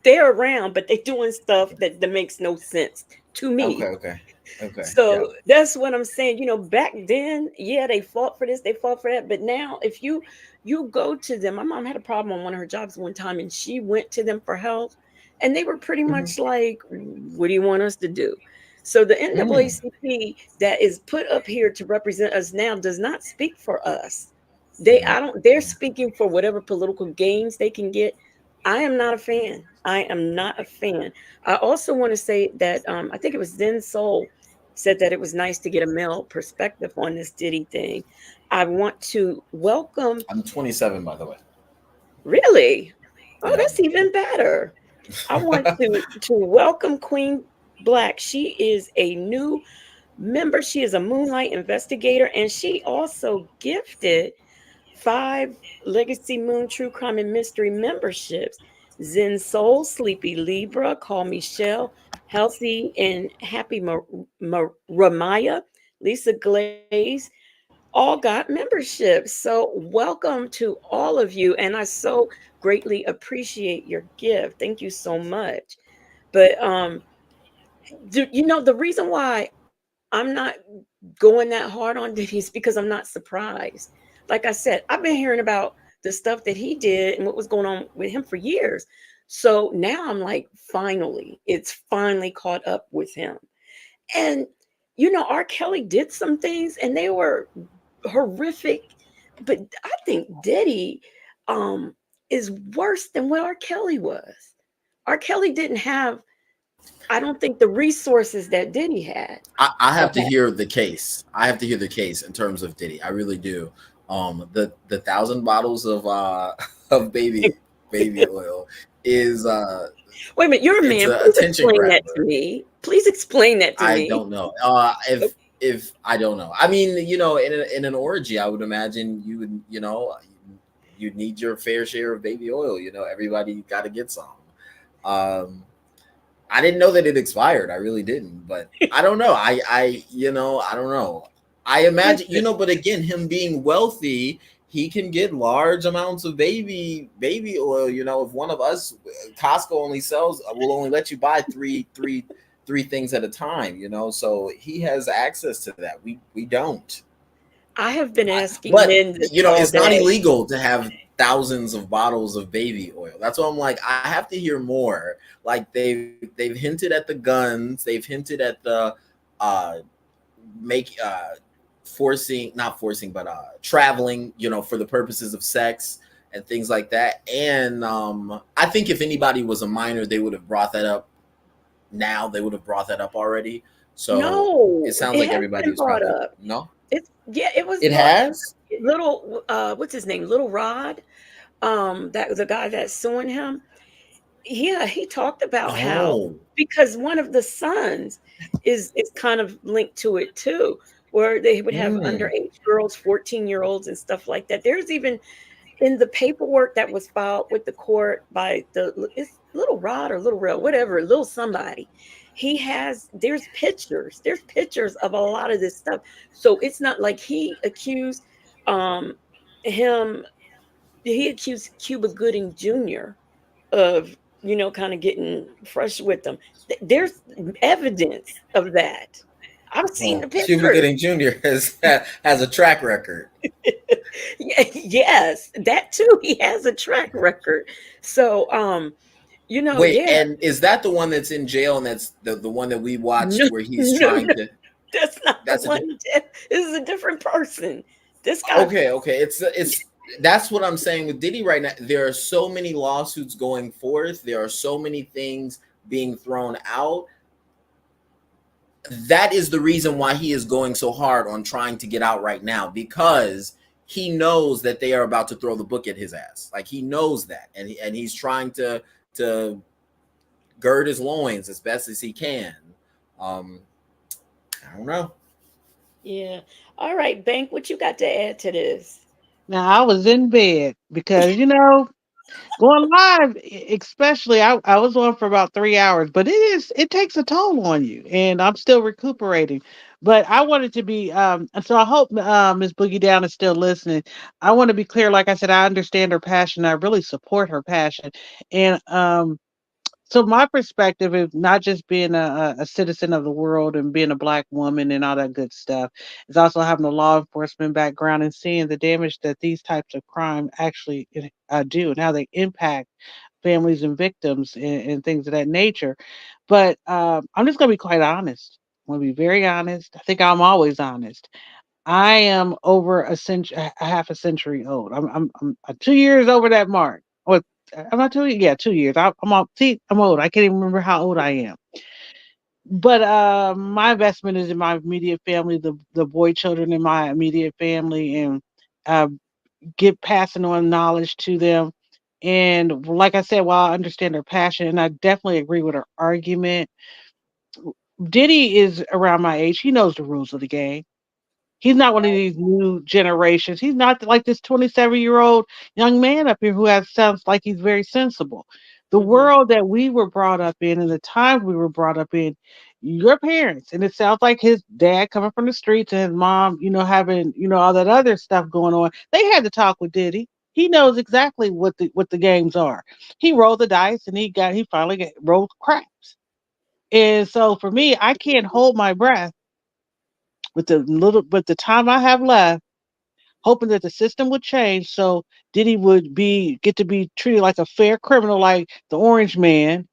they're around, but they're doing stuff that makes no sense to Okay, me. okay, okay, yeah. So that's what I'm saying. Back then, yeah, they fought for this, they fought for that. But now, if you go to them, my mom had a problem on one of her jobs one time, and she went to them for help, and they were pretty Hmm. much like, "What do you want us to do?" So the Mm. NAACP that is put up here to represent us now does not speak for us. Mm. They're speaking for whatever political gains they can get I am not a fan. I am not a fan. I also want to say that I think it was Zen Soul said that it was nice to get a male perspective on this Diddy thing. I want to welcome, I'm 27, by the way. really. Oh, Yeah. that's even better. I want to welcome Queen Black. She is a new member. She is a Moonlight investigator, and she also gifted 5 Legacy Moon True Crime and Mystery memberships. Zen Soul, Sleepy Libra, Call Me Shell, Healthy and Happy Ramaya, Lisa Glaze, all got memberships. So, welcome to all of you. And I so greatly appreciate your gift. Thank you so much. But, the reason why I'm not going that hard on Diddy is because I'm not surprised. Like I said, I've been hearing about the stuff that he did and what was going on with him for years. So now I'm like, finally, it's finally caught up with him. And R. Kelly did some things and they were horrific, but I think Diddy um is worse than what R. Kelly was. R. Kelly didn't have, I don't think, the resources that Diddy had. I Or have to hear the case. I have to hear the case in terms of Diddy. I really do. The 1,000 bottles of of baby oil is Wait a minute, you're a it's man. a Please attention explain that to grabber. me. Please explain that to I me. don't know. If I don't know. I mean, in an orgy, I would imagine you would, you need your fair share of baby oil. Everybody got to get some. Um, I didn't know that it expired. I really didn't, but I don't know. I don't know. I imagine, Listen, but again, him being wealthy, he can get large amounts of baby oil. If one of us, Costco only sells, will only let you buy three things at a time. So he has access to that. We don't. I have been asking But men this all it's not day. illegal to have thousands of bottles of baby oil. That's why I'm like, I have to hear more. Like they've hinted at the guns, they've hinted at the uh make forcing not forcing but traveling, for the purposes of sex and things like that. And I think if anybody was a minor, they would have brought that up now. They would have brought that up already. So it No, sounds it like has everybody been was brought probably up. no. It was It brought up. has. Little what's his name? Little Rod, that the guy that's suing him. Yeah, he talked about how, Oh. because one of the sons is kind of linked to it too, where they would have Mm. underage girls, 14-year-olds and stuff like that. There's even in the paperwork that was filed with the court by it's Little Rod or Little Rail, whatever, little somebody. There's pictures of a lot of this stuff. So it's not like um him he accused Cuba Gooding Jr. of, kind of getting fresh with them. There's evidence of that. I've seen Well, the Cuba pictures. Gooding Jr. has a track record. Yes, that too. He has a track record. So, Wait, yeah. and is that the one that's in jail, and that's the one that we watched No, where he's no, trying no, to? that's not the That's a one. This is a different person. This guy, okay. It's that's what I'm saying with Diddy right now. There are so many lawsuits going forth. There are so many things being thrown out. That is the reason why he is going so hard on trying to get out right now, because he knows that they are about to throw the book at his ass. Like he knows that, and he's trying to gird his loins as best as he can. Um, I don't know. yeah. All right, Bank, what you got to add to this? Now I was in bed because going live, especially I was on for about 3 hours, but it takes a toll on you, and I'm still recuperating. But I wanted to be and so I hope Miss Boogie Down is still listening. I want to be clear, like I said, I understand her passion. I really support her passion, and so my perspective is not just being a citizen of the world and being a black woman and all that good stuff. It's also having a law enforcement background and seeing the damage that these types of crime actually do and how they impact families and victims and things of that nature. But I'm just going to be quite honest. I'm going to be very honest. I think I'm always honest. I am over a century, a half a century old. I'm 2 years over that mark. Or I'm not 2 years. Yeah, 2 years. I'm on. See, I'm old. I can't even remember how old I am. But my investment is in my immediate family, the boy children in my immediate family, and uh, get passing on knowledge to them. And like I said, while I understand her passion, and I definitely agree with her argument, Diddy is around my age. He knows the rules of the game. He's not one of these new generations. He's not like this 27-year-old young man up here who has sounds like he's very sensible. The Mm-hmm. world that we were brought up in and the time we were brought up in, your parents, and it sounds like his dad coming from the streets and his mom, having, all that other stuff going on. They had to talk with Diddy. He knows exactly what the games are. He rolled the dice and he finally rolled craps. And so for me, I can't hold my breath with the time I have left, hoping that the system would change so Diddy would get to be treated like a fair criminal, like the Orange Man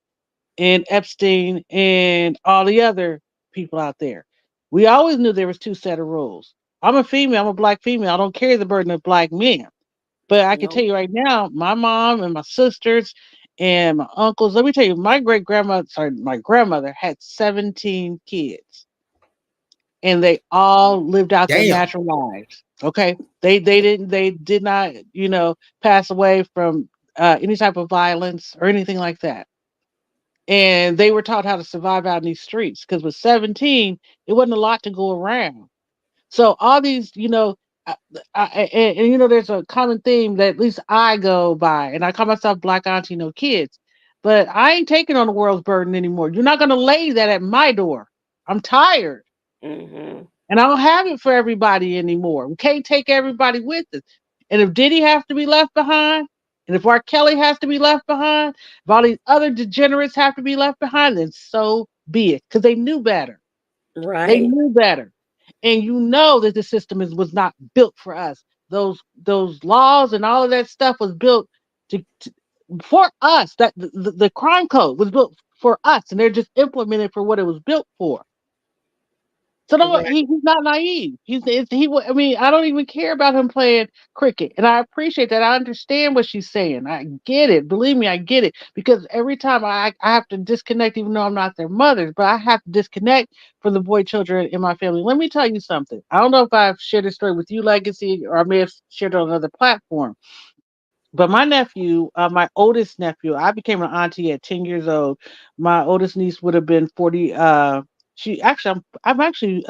and Epstein and all the other people out there. We always knew there was two set of rules. I'm a female. I'm a black female. I don't carry the burden of black men. But I can tell No. you right now, my mom and my sisters and my uncles. Let me tell you, my grandmother had 17 kids and they all lived out their Damn. natural lives. Okay, they did not pass away from any type of violence or anything like that, and they were taught how to survive out in these streets because with 17 it wasn't a lot to go around. So all these, uh, and there's a common theme that at least I go by, and I call myself Black Auntie No Kids, but I ain't taking on the world's burden anymore. You're not gonna lay that at my door. I'm tired. Mm-hmm. And I don't have it for everybody anymore. We can't take everybody with us. And if Diddy has to be left behind, and if R. Kelly has to be left behind, if all these other degenerates have to be left behind, then so be it. Because they knew better. They Right. knew better. And you know that the system was not built for us. Those laws and all of that stuff was built to for us. That the crime code was built for us, and they're just implemented for what it was built for. So no, Right. he's not naive. I mean, I don't even care about him playing cricket, and I appreciate that. I understand what she's saying. I get it. Believe me, I get it. Because every time I have to disconnect, even though I'm not their mother, but I have to disconnect from the boy children in my family. Let me tell you something. I don't know if I've shared this story with you, Legacy, or I may have shared it on another platform. But my nephew, my oldest nephew, I became an auntie at 10 years old. My oldest niece would have been 40. I'm actually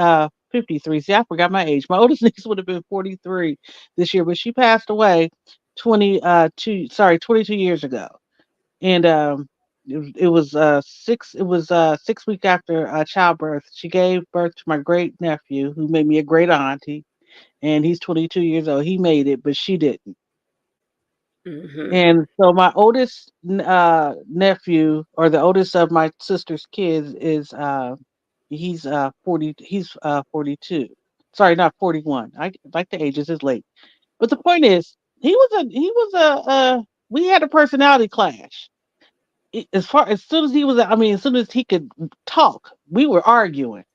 53. See, I forgot my age. My oldest niece would have been 43 this year, but she passed away 22 years ago. And it was 6 weeks after childbirth. She gave birth to my great nephew, who made me a great auntie, and he's 22 years old. He made it, but she didn't. Mm-hmm. And so my oldest nephew, or the oldest of my sister's kids, is he's 42. Sorry, not 41. I like the ages is late. But the point is, we had a personality clash. As soon as as soon as he could talk, we were arguing.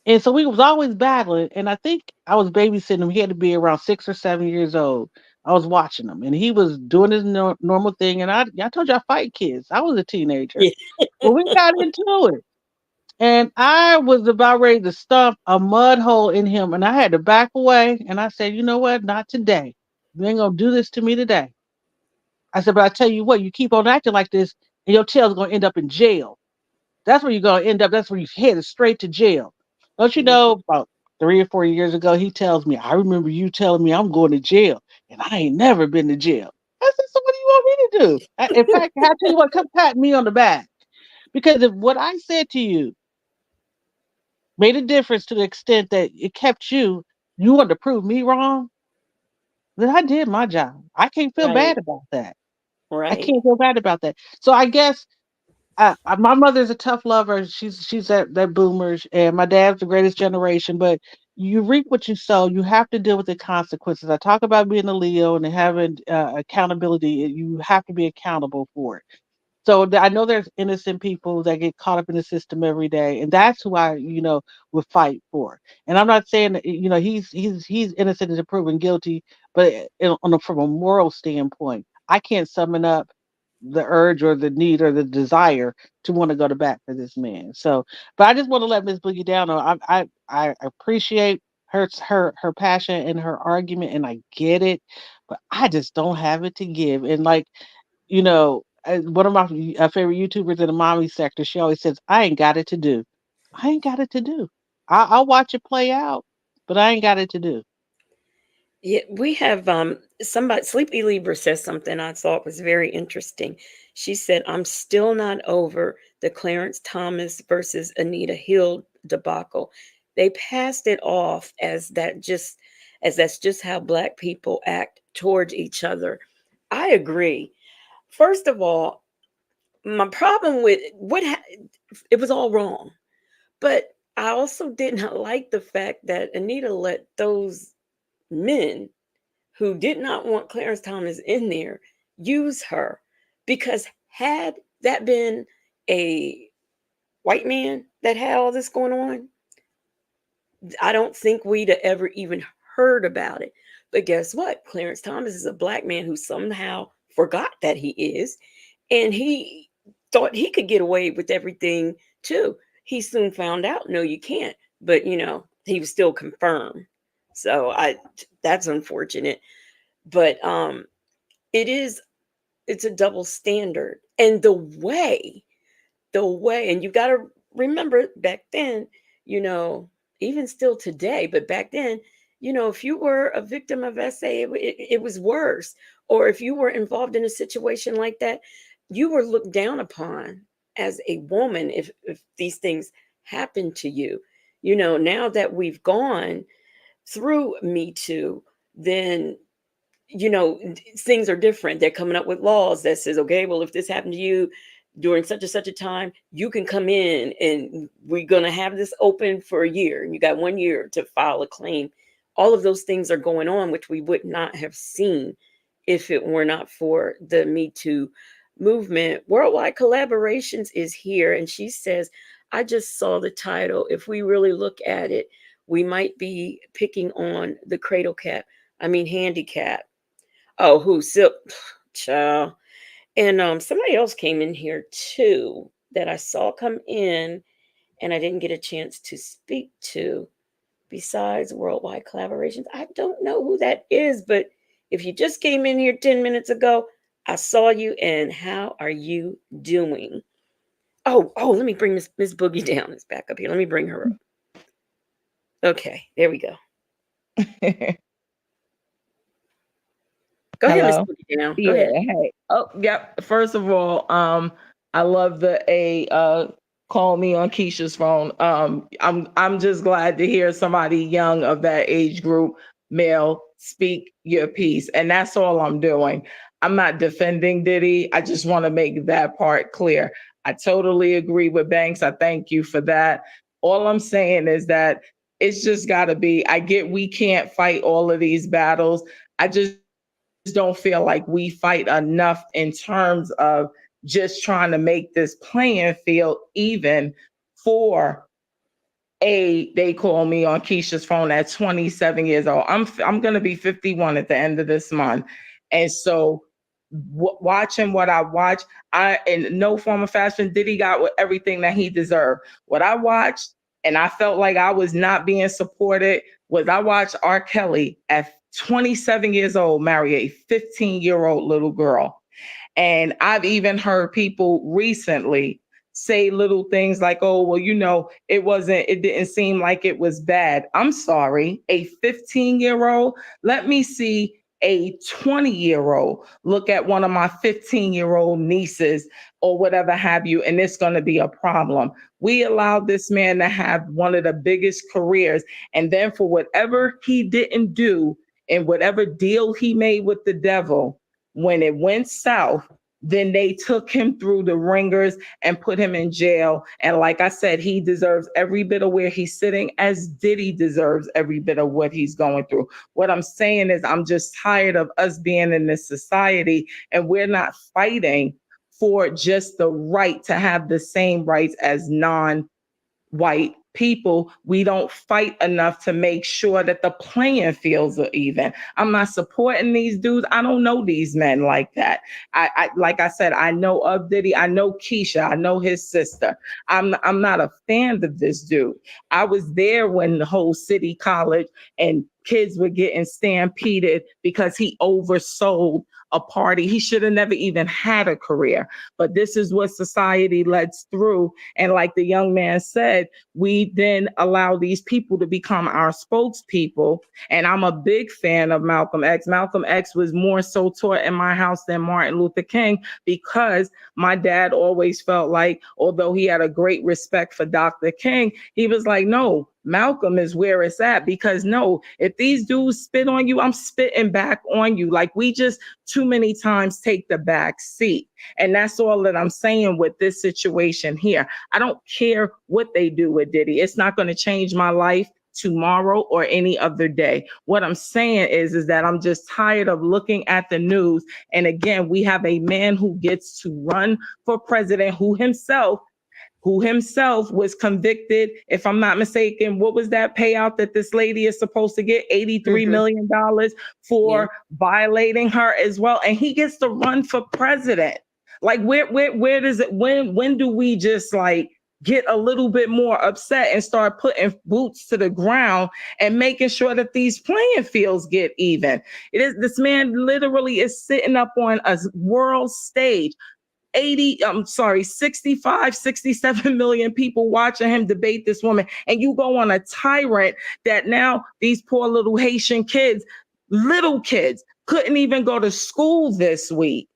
And so we was always battling. And I think I was babysitting him. He had to be around 6 or 7 years old. I was watching him, and he was doing his normal thing. And I told you I fight kids. I was a teenager. Yeah. Well, we got into it, and I was about ready to stomp a mud hole in him, and I had to back away. And I said, you know what? Not today. You ain't gonna do this to me today. I said, but I tell you what, you keep on acting like this, and your tail's gonna end up in jail. That's where you're gonna end up. That's where you headed straight to jail. Don't you know? About 3 or 4 years ago, he tells me, "I remember you telling me I'm going to jail, and I ain't never been to jail." I said, "So what do you want me to do?" In fact, I tell you what, come pat me on the back because if what I said to you made a difference to the extent that it kept you want to prove me wrong, then I did my job. I can't feel Right. bad about that. I Right. can't feel bad about that. So I guess my mother's a tough lover. She's that boomers, and my dad's the greatest generation. But you reap what you sow. You have to deal with the consequences. I talk about being a Leo and having accountability. You have to be accountable for it. So I know there's innocent people that get caught up in the system every day, and that's who I, would fight for. And I'm not saying that he's innocent until proven guilty, but from a moral standpoint, I can't summon up. the urge or the need or the desire to want to go to bat for this man. So, but I just want to let Miss Boogie down. Know I appreciate her passion and her argument, and I get it, but I just don't have it to give. And like, one of my favorite YouTubers in the mommy sector, she always says, "I ain't got it to do. I ain't got it to do. I'll watch it play out, but I ain't got it to do." Yeah, we have somebody, Sleepy Libra says something I thought was very interesting. She said, "I'm still not over the Clarence Thomas versus Anita Hill debacle. They passed it off as that's just how black people act towards each other." I agree. First of all, my problem with it was all wrong. But I also did not like the fact that Anita let those men who did not want Clarence Thomas in there use her, because had that been a white man that had all this going on, I don't think we'd have ever even heard about it. But guess what? Clarence Thomas is a black man who somehow forgot that he is, and he thought he could get away with everything too. He soon found out, no, you can't. But he was still confirmed. So that's unfortunate. But it is it's a double standard. And the way, and you got to remember back then, you know, even still today, but back then, if you were a victim of SA, it was worse. Or if you were involved in a situation like that, you were looked down upon as a woman if these things happened to you. Now that we've gone through Me Too, then things are different. They're coming up with laws that says, okay, well, if this happened to you during such and such a time, you can come in and we're going to have this open for a year. And you got 1 year to file a claim. All of those things are going on, which we would not have seen if it were not for the Me Too movement. Worldwide Collaborations is here. And she says, I just saw the title. If we really look at it, we might be picking on the cradle cap. I mean, handicap. Oh, who? Silk, child. And somebody else came in here too that I saw come in, and I didn't get a chance to speak to. Besides Worldwide Collaborations, I don't know who that is. But if you just came in here 10 minutes ago, I saw you. And how are you doing? Oh, let me bring Miss Boogie down. It's back up here. Let me bring her up. Okay, there we go. Go ahead, Miss Hello. Boogie down. Go Yeah. ahead. Hey. Oh, yep. First of all, I love the call me on Keisha's phone. I'm just glad to hear somebody young of that age group, male, speak your piece, and that's all I'm doing. I'm not defending Diddy. I just want to make that part clear. I totally agree with Banks. I thank you for that. All I'm saying is that it's just got to be. I get we can't fight all of these battles. I just don't feel like we fight enough in terms of just trying to make this playing field even for they call me on Keisha's phone at 27 years old. I'm going to be 51 at the end of this month. And so watching what I watch, I in no form of fashion Diddy got everything that he deserved. What I watched and I felt like I was not being supported was I watched R. Kelly at 27 years old marry a 15-year-old little girl. And I've even heard people recently say little things like, oh, well, it didn't seem like it was bad. I'm sorry, a 15-year-old, let me see a 20-year-old look at one of my 15-year-old nieces or whatever have you, and it's going to be a problem. We allowed this man to have one of the biggest careers, and then for whatever he didn't do and whatever deal he made with the devil, when it went south, then they took him through the ringers and put him in jail. And like I said, he deserves every bit of where he's sitting, as Diddy deserves every bit of what he's going through. What I'm saying is I'm just tired of us being in this society and we're not fighting for just the right to have the same rights as non-white people, we don't fight enough to make sure that the playing fields are even. I'm not supporting these dudes. I don't know these men like that. I like I said, I know of Diddy. I know Keisha. I know his sister. I'm not a fan of this dude. I was there when the whole city college and kids were getting stampeded because he oversold a party. He should have never even had a career. But this is what society lets through. And like the young man said, we then allow these people to become our spokespeople. And I'm a big fan of Malcolm X. Malcolm X was more so taught in my house than Martin Luther King, because my dad always felt like, although he had a great respect for Dr. King, he was like, no, Malcolm is where it's at, because no, if these dudes spit on you, I'm spitting back on you. Like, we just too many times take the back seat. And that's all that I'm saying with this situation here. I don't care what they do with Diddy. It's not going to change my life tomorrow or any other day. What I'm saying is that I'm just tired of looking at the news. And again, we have a man who gets to run for president, who himself was convicted, if I'm not mistaken. What was that payout that this lady is supposed to get? $83 million for violating her as well. And he gets to run for president. Like, where does it, when do we just like get a little bit more upset and start putting boots to the ground and making sure that these playing fields get even? This man literally is sitting up on a world stage. 65, 67 million people watching him debate this woman. And you go on a tyrant that now these poor little Haitian kids, little kids, couldn't even go to school this week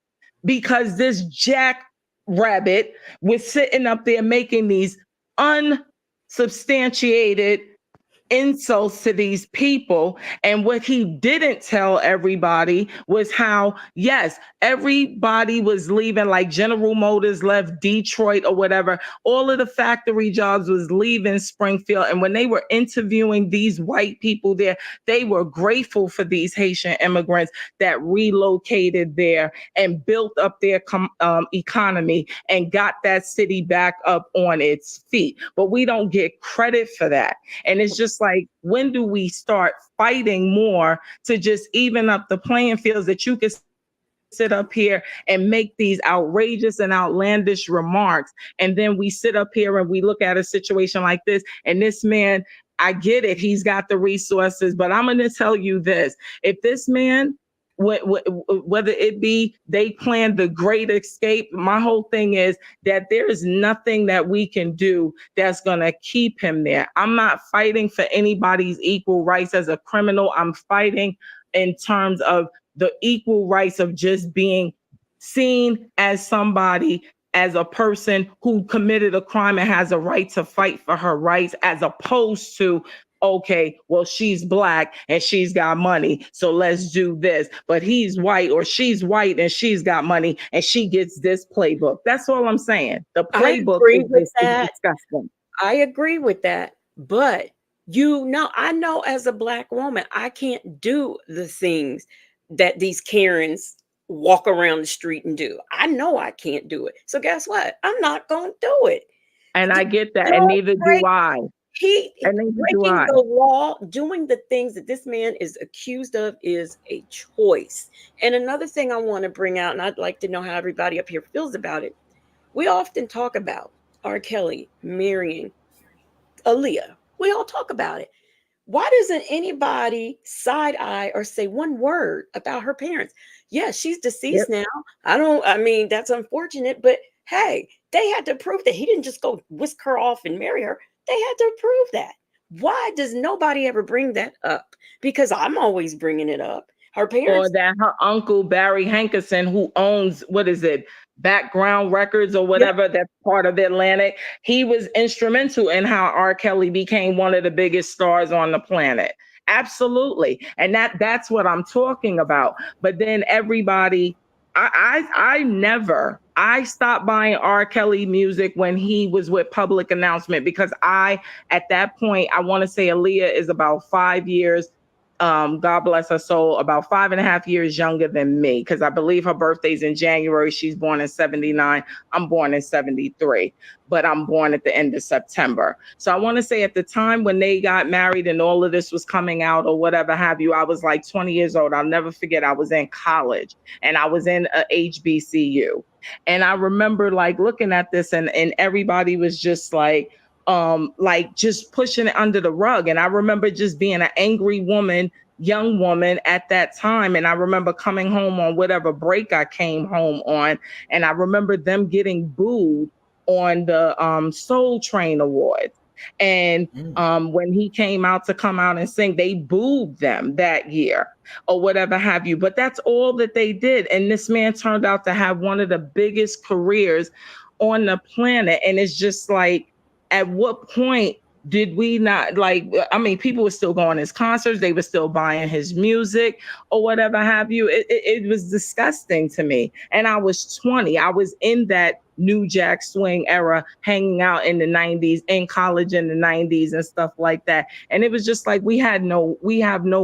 because this jackrabbit was sitting up there making these unsubstantiated insults to these people. And what he didn't tell everybody was how, yes, everybody was leaving, like General Motors left Detroit or whatever. All of the factory jobs was leaving Springfield. And when they were interviewing these white people there, they were grateful for these Haitian immigrants that relocated there and built up their economy and got that city back up on its feet. But we don't get credit for that. And it's just like, when do we start fighting more to just even up the playing fields, that you can sit up here and make these outrageous and outlandish remarks, and then we sit up here and we look at a situation like this, and this man, I get it, he's got the resources, but I'm going to tell you this: if this man, whether it be they planned the great escape, my whole thing is that there is nothing that we can do that's going to keep him there. I'm not fighting for anybody's equal rights as a criminal. I'm fighting in terms of the equal rights of just being seen as somebody, as a person who committed a crime and has a right to fight for her rights, as opposed to, okay, well, she's Black and she's got money, so let's do this. But he's white, or she's white and she's got money and she gets this playbook. That's all I'm saying. The playbook is disgusting. I agree with that. But I know as a Black woman, I can't do the things that these Karens walk around the street and do. I know I can't do it. So guess what? I'm not going to do it. And I get that, and neither do I. Breaking the law, doing the things that this man is accused of, is a choice. And another thing I want to bring out, and I'd like to know how everybody up here feels about it. We often talk about R. Kelly marrying Aaliyah. We all talk about it. Why doesn't anybody side eye or say one word about her parents? Yeah, she's deceased now. I mean, that's unfortunate, but hey, they had to prove that he didn't just go whisk her off and marry her. They had to prove that. Why does nobody ever bring that up? Because I'm always bringing it up. Her parents. Or that her uncle, Barry Hankerson, who owns, Background Records or whatever, that's part of Atlantic. He was instrumental in how R. Kelly became one of the biggest stars on the planet. Absolutely. And that's what I'm talking about. But then everybody, I stopped buying R. Kelly music when he was with Public Announcement, because at that point, I want to say Aaliyah is about 5 years God bless her soul, about 5.5 years younger than me, because I believe her birthday's in January. She's born in 79. I'm born in 73, but I'm born at the end of September. So I want to say at the time when they got married and all of this was coming out or whatever have you, I was like 20 years old. I'll never forget, I was in college and I was in a HBCU. And I remember like looking at this, and everybody was just like just pushing it under the rug. And I remember just being an angry woman, young woman at that time. And I remember coming home on whatever break I came home on. And I remember them getting booed on the Soul Train Awards. And Mm. when he came out to come out and sing, they booed them that year or whatever have you. But that's all that they did. And this man turned out to have one of the biggest careers on the planet. And it's just like, at what point did we not, like, I mean, people were still going to his concerts, they were still buying his music or whatever have you. It was disgusting to me. And I was 20. I was in that new jack swing era, hanging out in the 90s, in college in the 90s and stuff like that. And it was just like we have no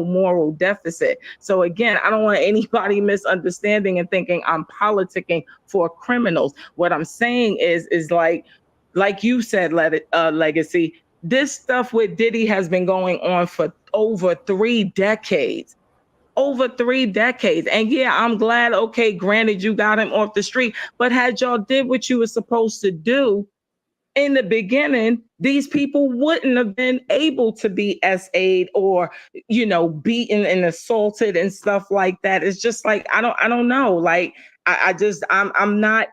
moral deficit. So again, I don't want anybody misunderstanding and thinking I'm politicking for criminals. What I'm saying is like you said, Legacy, this stuff with Diddy has been going on for over 3 decades. Over 3 decades. And yeah, I'm glad, okay, granted, you got him off the street, but had y'all did what you were supposed to do in the beginning, these people wouldn't have been able to be SA'd or, beaten and assaulted and stuff like that. It's just like, I don't know. Like, I'm not,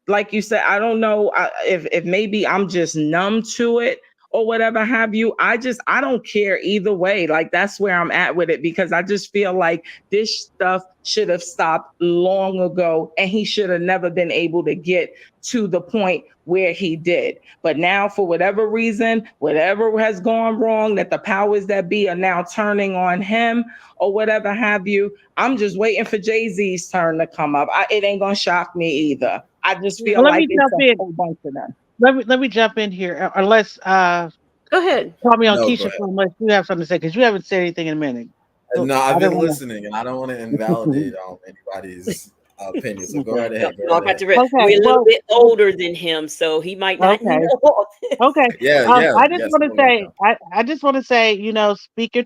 like you said, I don't know if maybe I'm just numb to it or whatever have you. I don't care either way. Like, that's where I'm at with it, because I just feel like this stuff should have stopped long ago, and he should have never been able to get to the point where he did. But now, for whatever reason, whatever has gone wrong, that the powers that be are now turning on him or whatever have you, I'm just waiting for Jay-Z's turn to come up. It ain't gonna shock me either. I just Well, feel let like me it's jump a in. whole bunch of them. Let me jump in here, unless Go ahead. call me on No, go Keisha ahead. for unless you have something to say because you haven't said anything in a minute. So No, I I've don't been want listening, and I don't want to invalidate to. anybody's opinion. So go Okay. right ahead. Go Y'all right got ahead. to Okay. we're a little Well. bit older than him, so he might not Okay. know all this. Okay. Yeah, yeah, I just yes. want to Go ahead, say, Cal. I just want to say, speak your,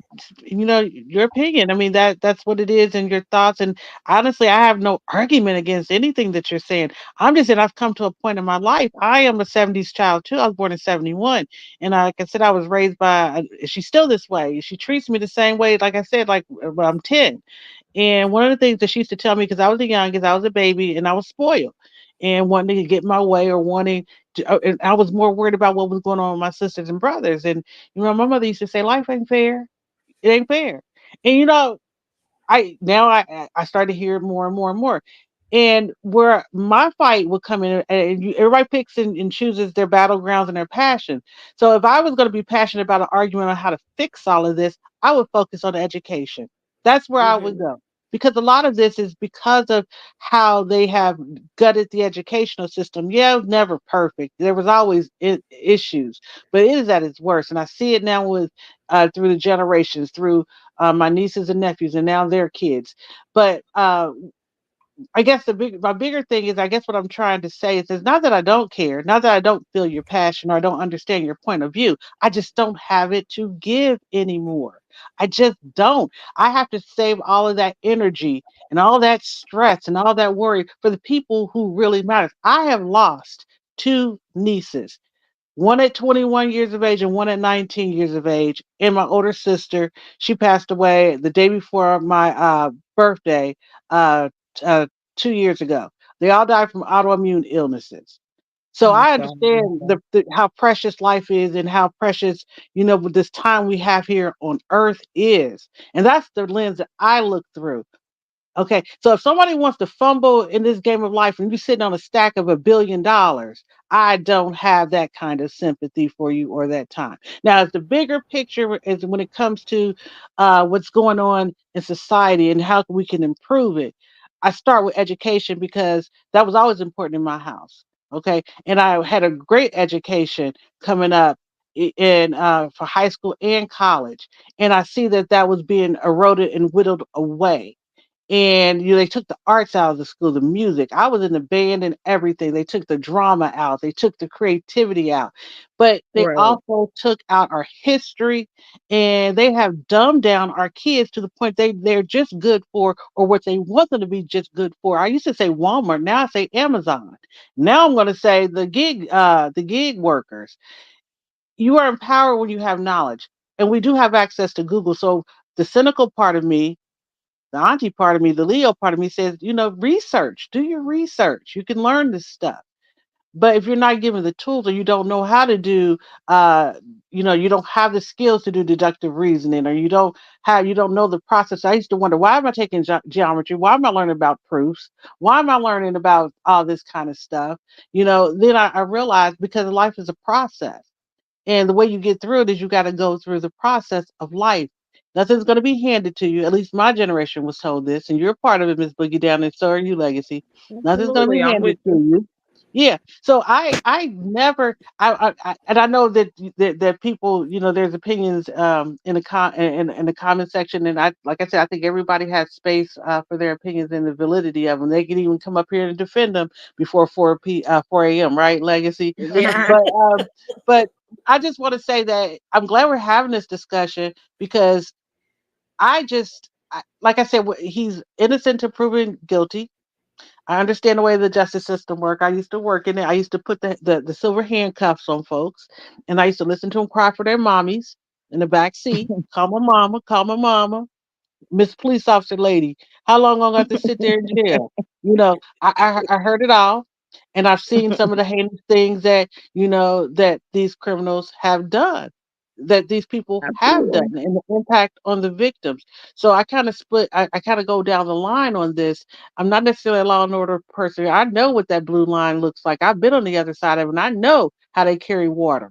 your opinion. I mean, that's what it is and your thoughts. And honestly, I have no argument against anything that you're saying. I'm just saying I've come to a point in my life. I am a 70s child too. I was born in 71. And like I said, I was raised by, she's still this way. She treats me the same way, like I said, like when I'm 10. And one of the things that she used to tell me, because I was the youngest, I was a baby and I was spoiled and wanting to get my way or wanting and I was more worried about what was going on with my sisters and brothers. And my mother used to say, "Life ain't fair. It ain't fair." And I started to hear it more and more and more. And where my fight would come in, and everybody picks and chooses their battlegrounds and their passion. So if I was going to be passionate about an argument on how to fix all of this, I would focus on education. That's where I would Hmm. go. Because a lot of this is because of how they have gutted the educational system. Yeah, it was never perfect. There was always issues, but it is at its worst. And I see it now with through the generations, through my nieces and nephews, and now their kids. But I guess my bigger thing is I guess what I'm trying to say is it's not that I don't care, not that I don't feel your passion or I don't understand your point of view. I just don't have it to give anymore. I just don't. I have to save all of that energy and all that stress and all that worry for the people who really matter. I have lost two nieces, one at 21 years of age and one at 19 years of age. And my older sister, she passed away the day before my birthday, uh, uh, 2 years ago. They all died from autoimmune illnesses. So I'm I sorry about understand that. how precious life is and how precious, with this time we have here on earth is. And that's the lens that I look through. Okay, so if somebody wants to fumble in this game of life and you're sitting on a stack of $1 billion, I don't have that kind of sympathy for you or that time. Now, as the bigger picture is when it comes to what's going on in society and how we can improve it, I start with education because that was always important in my house. Okay, and I had a great education coming up in for high school and college, and I see that that was being eroded and whittled away. And they took the arts out of the school, the music. I was in the band and everything. They took the drama out, they took the creativity out, but they Right. also took out our history, and they have dumbed down our kids to the point they're just good for, or what they want them to be just good for. I used to say Walmart, now I say Amazon. Now I'm going to say the gig workers. You are empowered when you have knowledge, and we do have access to Google. So the cynical part of me, the auntie part of me, the Leo part of me says, research, do your research. You can learn this stuff. But if you're not given the tools, or you don't know how to do, you don't have the skills to do deductive reasoning, or you don't know the process. I used to wonder, why am I taking geometry? Why am I learning about proofs? Why am I learning about all this kind of stuff? Then I realized, because life is a process. And the way you get through it is you got to go through the process of life. Nothing's going to be handed to you. At least my generation was told this, and you're part of it, Miss Boogie Down, and so are you, Legacy. Nothing's going to Absolutely. be I'm handed with to you. you. Yeah. So I never and I know that people, there's opinions in the in the comment section, and I, like I said, I think everybody has space for their opinions and the validity of them. They can even come up here and defend them before 4 a.m. Right, Legacy. Yeah. But but I just want to say that I'm glad we're having this discussion, because like I said, he's innocent to proven guilty. I understand the way the justice system work. I used to work in it. I used to put the silver handcuffs on folks, and I used to listen to them cry for their mommies in the back seat. Call my mama. Miss Police Officer Lady, how long am I have to sit there in jail? I heard it all, and I've seen some of the heinous things that that these criminals have done, that these people have done, Absolutely. and the impact on the victims. So I kind of split. I kind of go down the line on this. I'm not necessarily a law and order person. I know what that blue line looks like. I've been on the other side of it, and I know how they carry water.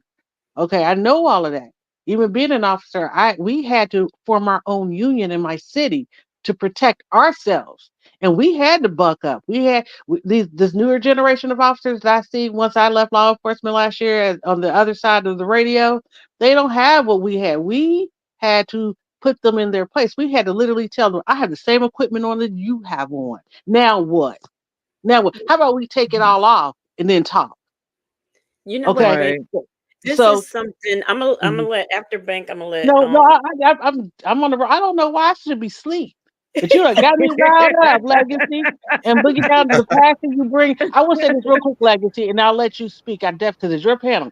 Okay, I know all of that. Even being an officer, we had to form our own union in my city to protect ourselves, and we had to buck up. This newer generation of officers that I see once I left law enforcement last year, on the other side of the radio. They don't have what we had. We had to put them in their place. We had to literally tell them, "I have the same equipment on that you have on. Now what? Now what? How about we take it all off and then talk?" You know what, Okay. Bank? Right. This So is something I'm gonna let after Bank. I'm gonna let no, no, I'm on the. I don't know why I should be asleep, but you done got me riled up, Legacy, and Boogie Down to the passion you bring. I will say this real quick, Legacy, and I'll let you speak. I def because it's your panel.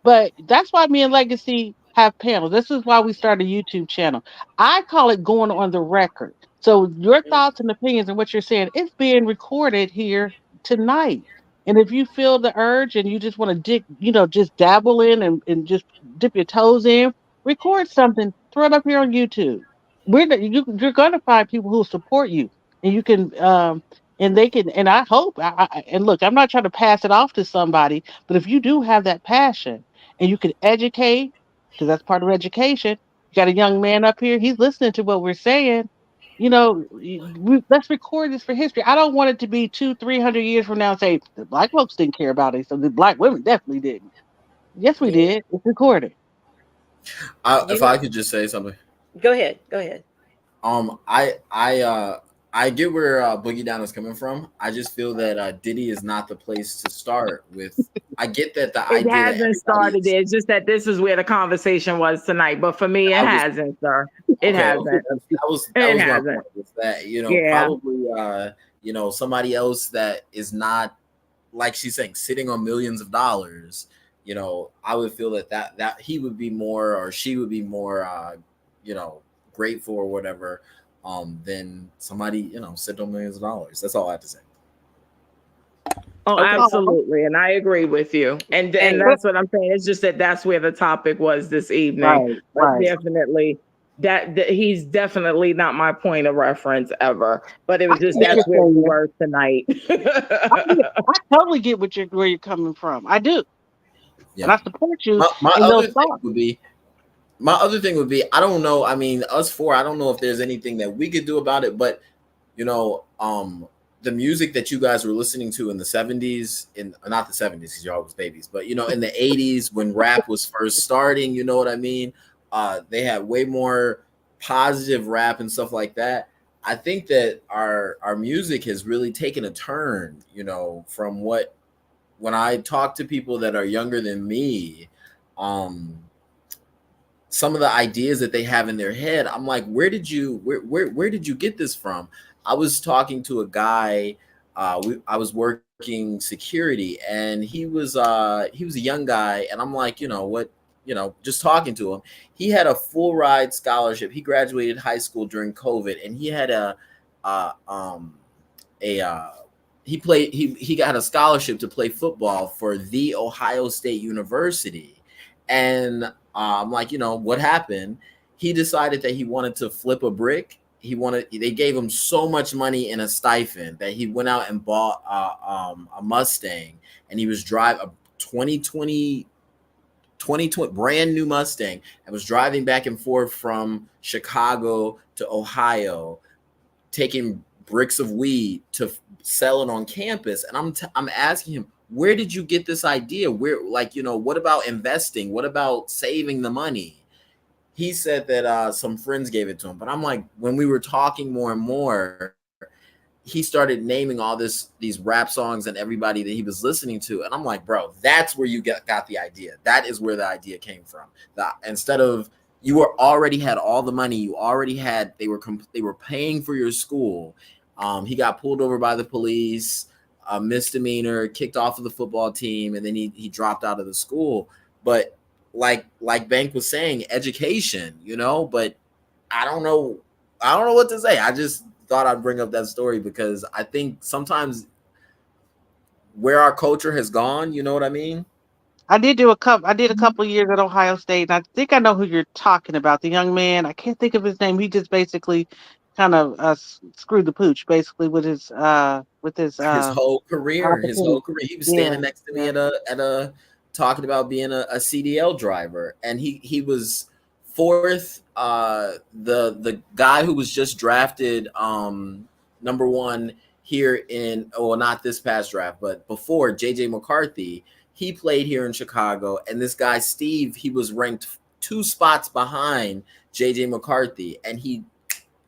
But that's why me and Legacy have panels. This is why we started a YouTube channel. I call it going on the record. So your thoughts and opinions and what you're saying, it's being recorded here tonight. And if you feel the urge and you just want to dig, just dabble in and just dip your toes in, record something, throw it up here on YouTube. You're going to find people who support you, and you can and they can, and I hope and look, I'm not trying to pass it off to somebody, but if you do have that passion and you can educate, because that's part of education. You got a young man up here, he's listening to what we're saying. Let's record this for history. I don't want it to be 200-300 years from now and say the black folks didn't care about it, so the black women definitely didn't. Yes, we yeah. did. It's recorded. If You I could just say something. go ahead. Go ahead. I get where Boogie Down is coming from. I just feel that Diddy is not the place to start with. I get that the It idea that hasn't everybody started is. there. It's just that this is where the conversation was tonight. But for me, it I was hasn't, sir. It okay. Okay, hasn't. that It was my hasn't. point. Was that Yeah. probably somebody else that is not, like she's saying, sitting on millions of dollars. I would feel that he would be more, or she would be more you know grateful or whatever, than somebody sitting on millions of dollars. That's all I have to say. Oh, Okay. Oh, absolutely. And I agree with you. And Hey, but that's what I'm saying. It's just that that's where the topic was this evening. right, But right. definitely that he's definitely not my point of reference ever. But it I was just get what Yeah, that's you're where we saying. were tonight. I totally get where you're coming from. I do, and yeah. I support you My in those other thing thoughts. would be I don't know. I mean, us four. I don't know if there's anything that we could do about it, but you know, um, the music that you guys were listening to in the 70s, in not the 70s because you're always babies, but in the 80s when rap was first starting, you know what I mean? They had way more positive rap and stuff like that. I think that our music has really taken a turn, from what when I talk to people that are younger than me, um some of the ideas that they have in their head, I'm like, where did you get this from? I was talking to a guy, I was working security, and he was a young guy, and I'm like, just talking to him. He had a full ride scholarship. He graduated high school during COVID, and he had uh, um, a he got a scholarship to play football for the Ohio State University. And I'm like, what happened? He decided that he wanted to flip a brick. They gave him so much money in a stipend that he went out and bought a Mustang, and he was driving a 2020 brand new Mustang, and was driving back and forth from Chicago to Ohio, taking bricks of weed to sell it on campus. And I'm asking him, where did you get this idea? Where, what about investing? What about saving the money? He said that some friends gave it to him. But I'm like, when we were talking more and more, he started naming these rap songs and everybody that he was listening to. And I'm like, bro, that's where you got the idea. That is where the idea came from. Instead of already had all the money, you already had, they were paying for your school. He got pulled over by the police, a misdemeanor, kicked off of the football team, and then he dropped out of the school. But like Bank was saying, education, but I don't know what to say. I just thought I'd bring up that story because I think sometimes where our culture has gone, you know what I mean? I did a couple of years at Ohio State, and I think I know who you're talking about. The young man, I can't think of his name. He just basically kind of screwed the pooch, basically with his His whole career, opportunity. he was Yeah, standing next to me yeah. at a talking about being a CDL driver, and he was fourth. The guy who was just drafted number one here not this past draft, but before, JJ McCarthy. He played here in Chicago, and this guy Steve, he was ranked 2 spots behind JJ McCarthy, and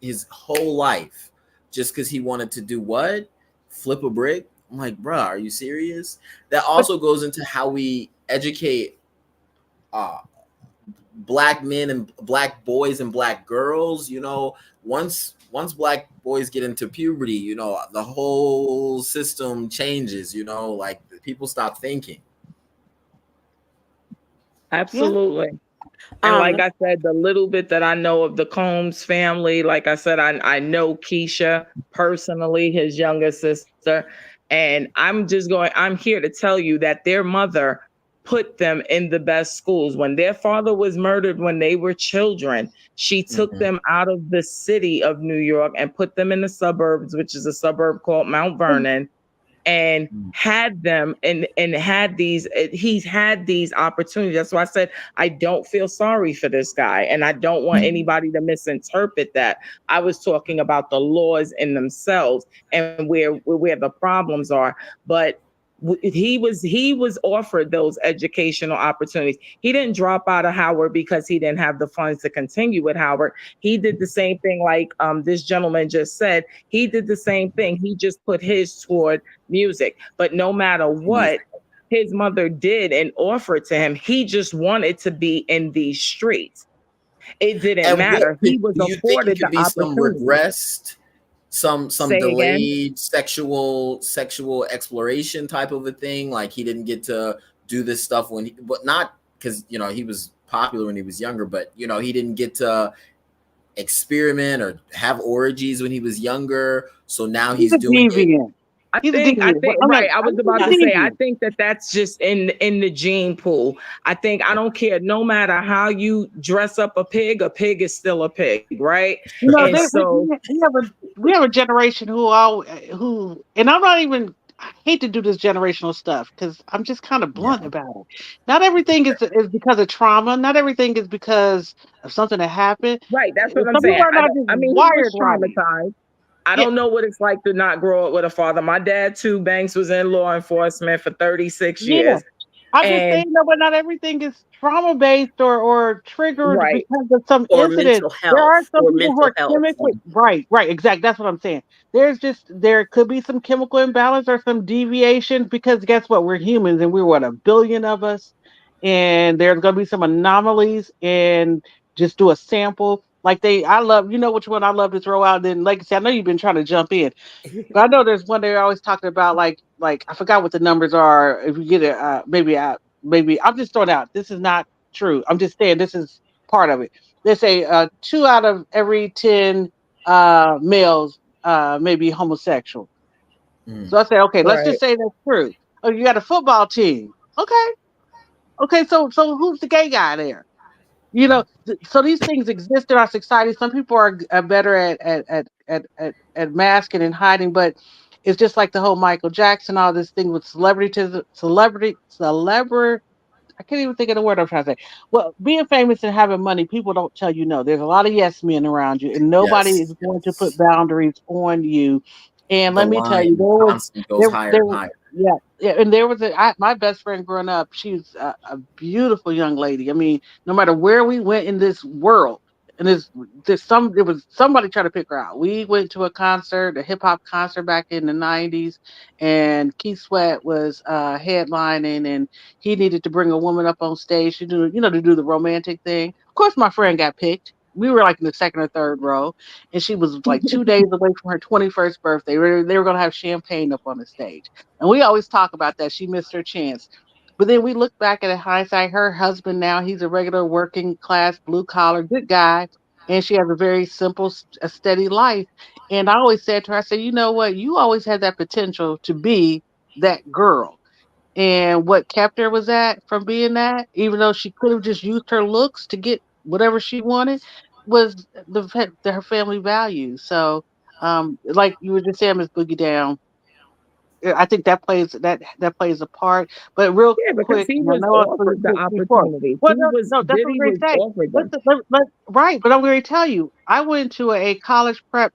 his whole life, just because he wanted to do what? Flip a brick? I'm like, bro, are you serious? That But also goes into how we educate uh, black men and black boys and black girls. Once black boys get into puberty, the whole system changes. Like people stop thinking. yeah, Absolutely. And like Um, I said, the little bit that I know of the Combs family, like I said, I know Keisha personally, his younger sister. And I'm here to tell you that their mother put them in the best schools. When their father was murdered when they were children, she took Mhm. them out of the city of New York and put them in the suburbs, which is a suburb called Mount Vernon, and had them and had these he's had these opportunities. That's why I said I don't feel sorry for this guy, and I don't want anybody to misinterpret that. I was talking about the laws in themselves and where the problems are. But he was offered those educational opportunities. He didn't drop out of Howard because he didn't have the funds to continue with Howard. He did the same thing like this gentleman just said. He did the same thing. He just put his toward music. But no matter what Music. his mother did and offered to him, he just wanted to be in these streets. It didn't And matter. He was do you think it afforded could the be some opportunity. regressed, some Say again. delayed sexual exploration type of a thing? Like he didn't get to do this stuff but not because he was popular when he was younger, but he didn't get to experiment or have orgies when he was younger. So now he's he's a doing it. deviant. He's a I deviant. think, I'm like, right. I was he's about a to say, I deviant. think that that's just in the gene pool. I don't care. No matter how you dress up a pig is still a pig, right? You And know, so, we have a generation and I'm not even. I hate to do this generational stuff because I'm just kind of blunt Yeah. about it. Not everything is because of trauma. Not everything is because of something that happened. right. That's what I'm Some people saying. are not just I mean, he was wired right. traumatized. I Yeah, don't know what it's like to not grow up with a father. My dad too, Banks, was in law enforcement for 36 yeah. years. I'm just And saying that, but not everything is trauma based or triggered right, because of some Or incident. mental There are health, some people who are chemically right, right, exactly. That's what I'm saying. There could be some chemical imbalance or some deviation because guess what? We're humans and we're what, a billion of us, and there's gonna be some anomalies and just do a sample. Like I love, you know which one I love to throw out. Then, like I said, I know you've been trying to jump in. But I know there's one they're always talking about, like I forgot what the numbers are. If you get it, maybe I'm just throwing out. This is not true. I'm just saying this is part of it. They say 2 out of every 10 males may be homosexual. Mm. So I say, okay, let's right. just say that's true. Oh, you got a football team. Okay, okay. So who's the gay guy there? So these things exist in our society. Some people are better at masking and hiding, but it's just like the whole Michael Jackson, all this thing with celebrity. I can't even think of the word I'm trying to say. Well, being famous and having money, people don't tell you no. There's a lot of yes men around you, and nobody Yes, is going to put yes. boundaries on you. And The let me tell you, line constantly goes higher there and was, higher. yeah, yeah, and there was my best friend growing up. She's a beautiful young lady. I mean, no matter where we went in this world, and there was somebody trying to pick her out. We went to a concert, a hip hop concert back in the '90s, and Keith Sweat was headlining, and he needed to bring a woman up on stage to do the romantic thing. Of course, my friend got picked. We were like in the second or third row, and she was like 2 days away from her 21st birthday. They were going to have champagne up on the stage, and we always talk about that. She missed her chance. But then we look back at it hindsight. Her husband now, he's a regular working class, blue collar, good guy, and she has a very simple, a steady life. And I always said to her, I said, you know what? You always had that potential to be that girl. And what kept her was that from being that, even though she could have just used her looks to get whatever she wanted, was her family values. So, like you were just saying, Miss Boogie Down, I think that plays a part. But real Yeah, because quick, he and I was know offered the before. opportunity. Well, He no, was no, that's what I'm Diddy going was to say. offered them. Right, but I'm going to tell you, I went to a college prep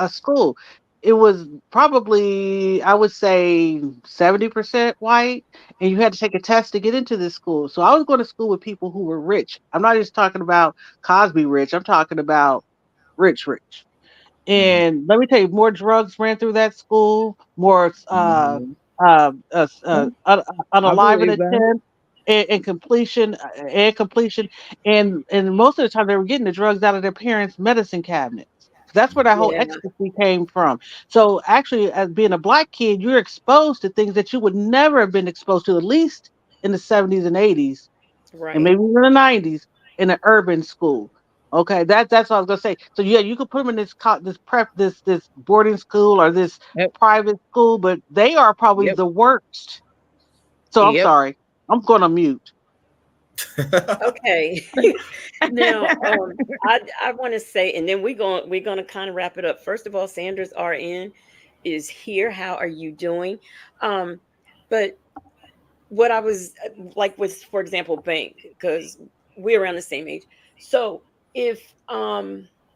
school. It was probably, I would say, 70% white, and you had to take a test to get into this school. So I was going to school with people who were rich. I'm not just talking about Cosby rich. I'm talking about rich, rich. Hmm. And let me tell you, more drugs ran through that school, more Hmm. I unalive believe at that. 10 and completion. And most of the time they were getting the drugs out of their parents' medicine cabinets. That's where that whole Yeah, ecstasy came from. So actually, as being a black kid, you're exposed to things that you would never have been exposed to, at least in the 70s and 80s and right. maybe even the 90s in an urban school. Okay, that's what I was gonna say. So yeah, you could put them in this boarding school or this Yep. private school, but they are probably Yep. the worst. So I'm Yep. sorry, I'm gonna mute. Okay. Now, I want to say, and then we're going to kind of wrap it up. First of all, Sandra's RN is here. How are you doing? Um, but what I was like with, for example, bank, because we're around the same age. So if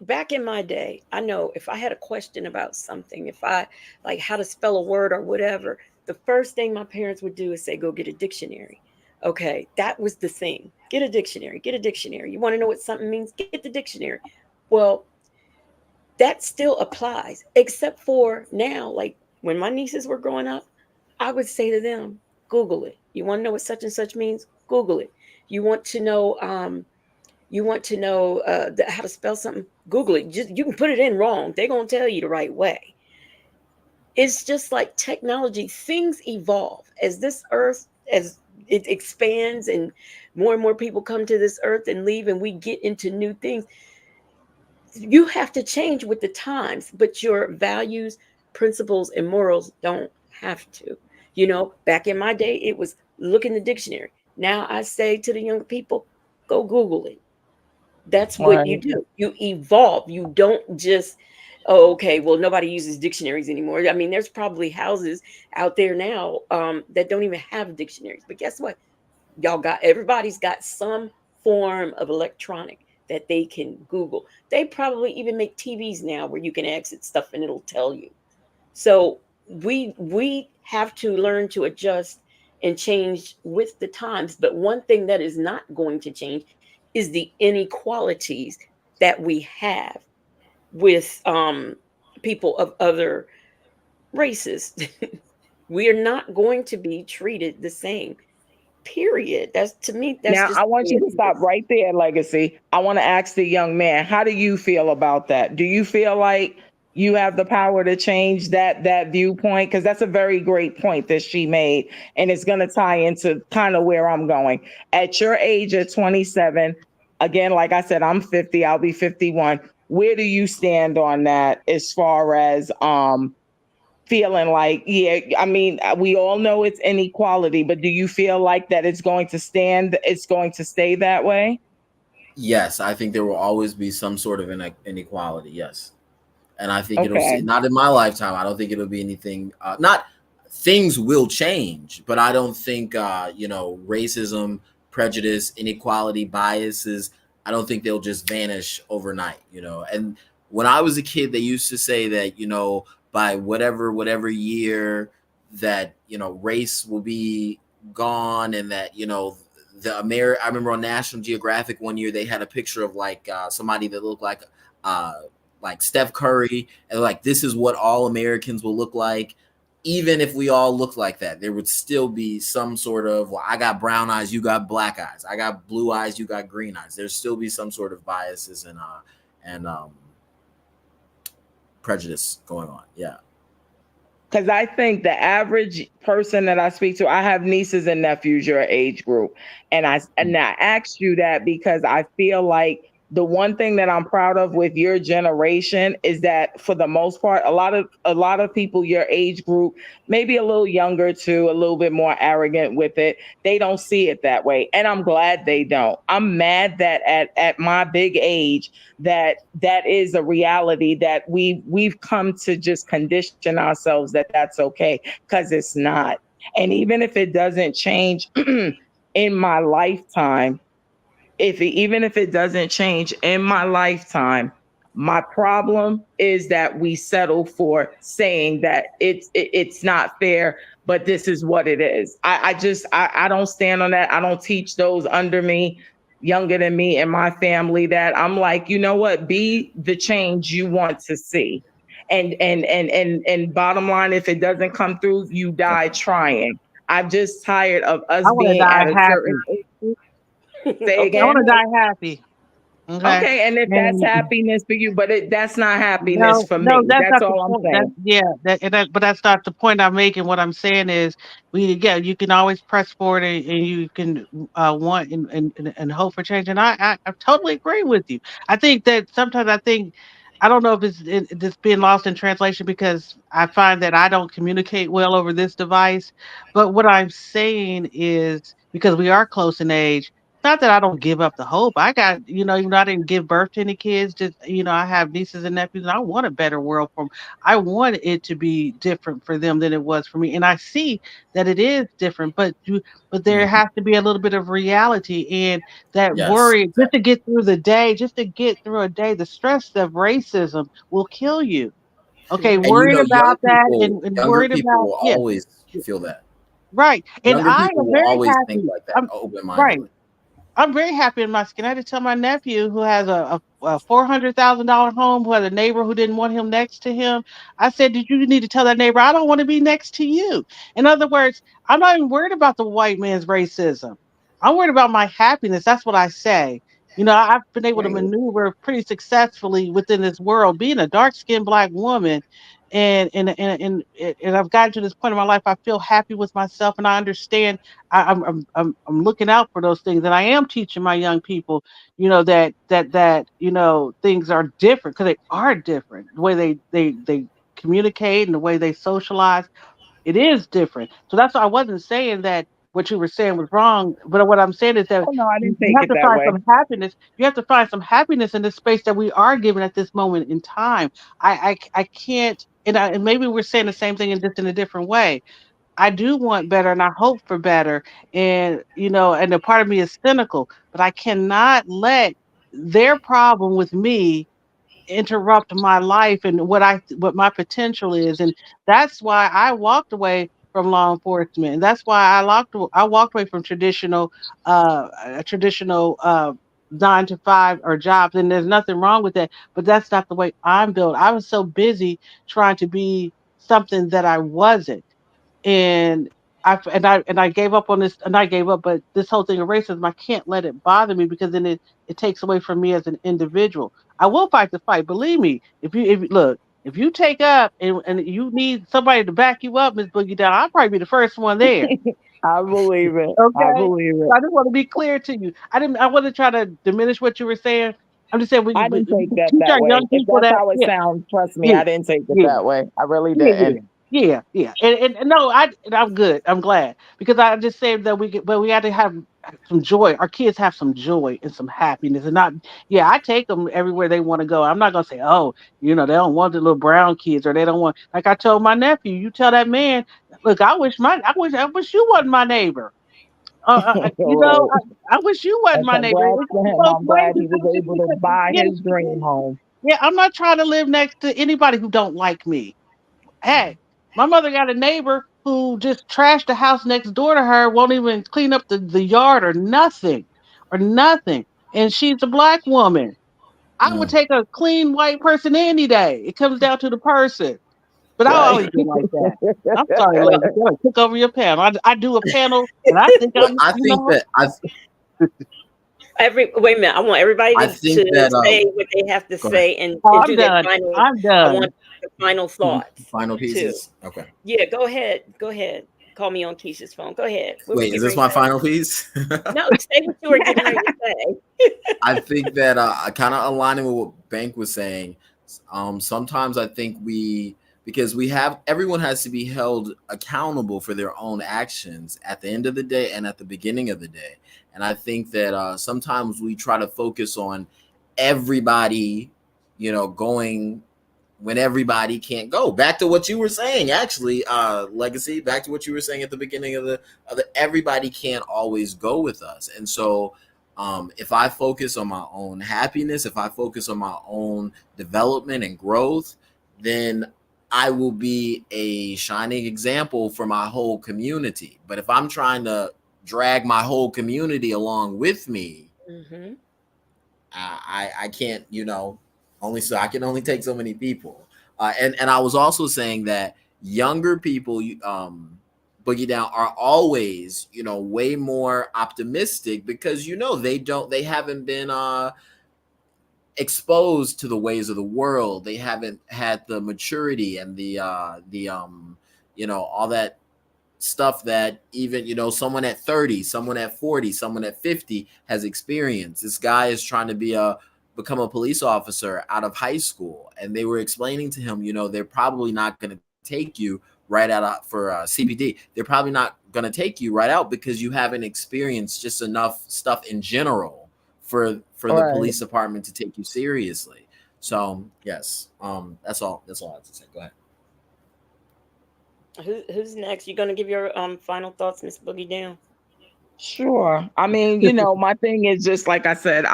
back in my day, I know if I had a question about something, if I like how to spell a word or whatever, the first thing my parents would do is say, go get a dictionary. Okay, that was the thing. Get a dictionary, get a dictionary. You want to know what something means? Get the dictionary. Well, that still applies, except for now, like when my nieces were growing up, I would say to them, Google it. You want to know what such and such means? Google it. You want to know, how to spell something? Google it. Just you can put it in wrong. They're gonna tell you the right way. It's just like technology. Things evolve as this earth as it expands and more people come to this earth and leave, and we get into new things. You have to change with the times, but your values, principles, and morals don't have to. Back in my day, it was look in the dictionary. Now I say to the younger people, go Google it. That's what you Right. do. You evolve. You don't just, oh, okay, well, nobody uses dictionaries anymore. I mean, there's probably houses out there now that don't even have dictionaries. But guess what? Everybody's got some form of electronic that they can Google. They probably even make TVs now where you can ask it stuff and it'll tell you. So we have to learn to adjust and change with the times. But one thing that is not going to change is the inequalities that we have with people of other races. We are not going to be treated the same. Period. That's, to me, that's Now, just I the want way you it to stop is. right there, Legacy. I want to ask the young man, how do you feel about that? Do you feel like you have the power to change that viewpoint? Because that's a very great point that she made, and it's going to tie into kind of where I'm going. At your age at 27, again, like I said, I'm 50. I'll be 51. Where do you stand on that as far as feeling like, yeah, I mean, we all know it's inequality, but do you feel like that it's going to stay that way? Yes, I think there will always be some sort of inequality. Yes, and I think it'll Okay. not in my lifetime. I don't think it'll be anything. Not things will change, but I don't think racism, prejudice, inequality, biases. I don't think they'll just vanish overnight. And when I was a kid, they used to say that by whatever year that race will be gone, and that I remember on National Geographic one year they had a picture of somebody that looked uh like Steph Curry, and like this is what all Americans will look like. Even if we all look like that, there would still be some sort of, well, I got brown eyes, you got black eyes. I got blue eyes, you got green eyes. There's still be some sort of biases and prejudice going on. Yeah. Because I think the average person that I speak to, I have nieces and nephews your age group, and I asked you that because I feel like the one thing that I'm proud of with your generation is that for the most part, a lot of people your age group, maybe a little younger too, a little bit more arrogant with it. They don't see it that way, and I'm glad they don't. I'm mad that at my big age that is a reality that we've come to just condition ourselves that that's okay, because it's not. And even if it doesn't change in my lifetime, even if it doesn't change in my lifetime, my problem is that we settle for saying that it's not fair, but this is what it is. I don't stand on that. I don't teach those under me, younger than me, in my family. That I'm like, you know what, be the change you want to see. And bottom line, if it doesn't come through, you die trying. I'm just tired of I us want to being die at a certain happy. age. Say I Okay. want again. to die happy. Okay. Okay, and if that's And happiness for you, but that's not happiness no, for no, me. that's That's not the all I'm point. saying. But that's not the point I'm making. What I'm saying is, you can always press forward, and you can want and hope for change. And I totally agree with you. I think that sometimes I don't know if it's being lost in translation because I find that I don't communicate well over this device. But what I'm saying is because we are close in age. Not that I don't give up the hope. I got, even though I didn't give birth to any kids, just, I have nieces and nephews, and I want a better world for them. I want it to be different for them than it was for me. And I see that it is different, but there Mhm. has to be a little bit of reality and that Yes. worry just to get through the day, just to get through a day. The stress of racism will kill you. Okay, And worried about that and younger worried people about, will yeah, always feel that. right. And Younger I people am will very always think happy. like that, I'm open right. mindedly. I'm very happy in my skin. I had to tell my nephew who has a $400,000 home, who had a neighbor who didn't want him next to him. I said, "Did you need to tell that neighbor I don't want to be next to you?" In other words, I'm not even worried about the white man's racism. I'm worried about my happiness. That's what I say. I've been able to Right. maneuver pretty successfully within this world, being a dark skinned black woman. And I've gotten to this point in my life. I feel happy with myself, and I understand I'm looking out for those things, and I am teaching my young people, that things are different because they are different. The way they communicate and the way they socialize, it is different. So that's why I wasn't saying that what you were saying was wrong, but what I'm saying is that Oh no, I you didn't you take have it to that find way. some happiness. You have to find some happiness in the space that we are given at this moment in time. I can't. And maybe we're saying the same thing and just in a different way. I do want better and I hope for better. And a part of me is cynical, but I cannot let their problem with me interrupt my life and what my potential is, and that's why I walked away from law enforcement, and that's why I walked away from traditional 9 to 5 or jobs, and there's nothing wrong with that, but that's not the way I'm built. I was so busy trying to be something that I wasn't, and I gave up on this, and I gave up. But this whole thing of racism, I can't let it bother me, because then it takes away from me as an individual. I will fight the fight. Believe me. If you take up and you need somebody to back you up, Miss Boogie Down, I'll probably be the first one there. I believe it. I Okay. believe So it. I just want to be clear to you. I want to try to diminish what you were saying. I'm just saying I didn't we take that teach that our way. young If people that's that, how it yeah, sounds, trust me, yeah, I didn't take it yeah. that way. I really Yeah, didn't. yeah, yeah. And no, I'm good. I'm glad, because I just said that but we got to have some joy. Our kids have some joy and some happiness, and not. Yeah, I take them everywhere they want to go. I'm not gonna say, oh, they don't want the little brown kids, or they don't want. Like I told my nephew, you tell that man, look, I wish you wasn't my neighbor. Right. I wish you wasn't And my neighbor. congrats It to goes him. both I'm ways. glad he was able to buy his dream home. Yeah, I'm not trying to live next to anybody who don't like me. Hey, my mother got a neighbor who just trashed the house next door to her, won't even clean up the yard or nothing, or nothing. And she's a black woman. I would Mm. take a clean white person any day. It comes down to the person. But I Right. always been like that. I'm sorry, ladies. I'm gonna took over your panel. I do a panel, and I think But I think that Every wait a minute. I want everybody I to think that say what they have to go ahead. say oh, and I'm do their done. final. I'm I want done. the final thoughts Final too. pieces. Okay. Yeah, go ahead. Go ahead. Call me on Keisha's phone. Go ahead. What were you Wait, is getting this ready my to say? final piece? No, say what you were getting ready to say. I think that kind of aligning with what Bank was saying. Sometimes I think because everyone has to be held accountable for their own actions at the end of the day and at the beginning of the day. And I think that sometimes we try to focus on everybody, going when everybody can't go. Back to what you were saying, actually, Legacy. Back to what you were saying at the beginning of the everybody can't always go with us, and so if I focus on my own happiness, if I focus on my own development and growth, then I will be a shining example for my whole community. But if I'm trying to drag my whole community along with me, Hmm. I can't, only so I can only take so many people. And I was also saying that younger people, Boogie Down, are always, way more optimistic because they haven't been exposed to the ways of the world. They haven't had the maturity and all that stuff that even someone at 30, someone at 40, someone at 50 has experienced. This guy is trying to become a police officer out of high school, and they were explaining to him, they're probably not going to take you right out for CPD. They're probably not going to take you right out because you haven't experienced just enough stuff in general for the Right. police department to take you seriously. So yes, that's all I have to say. Go ahead. Who's next? You gonna give your final thoughts, Miss Boogie Down? Sure. I mean, my thing is just like I said,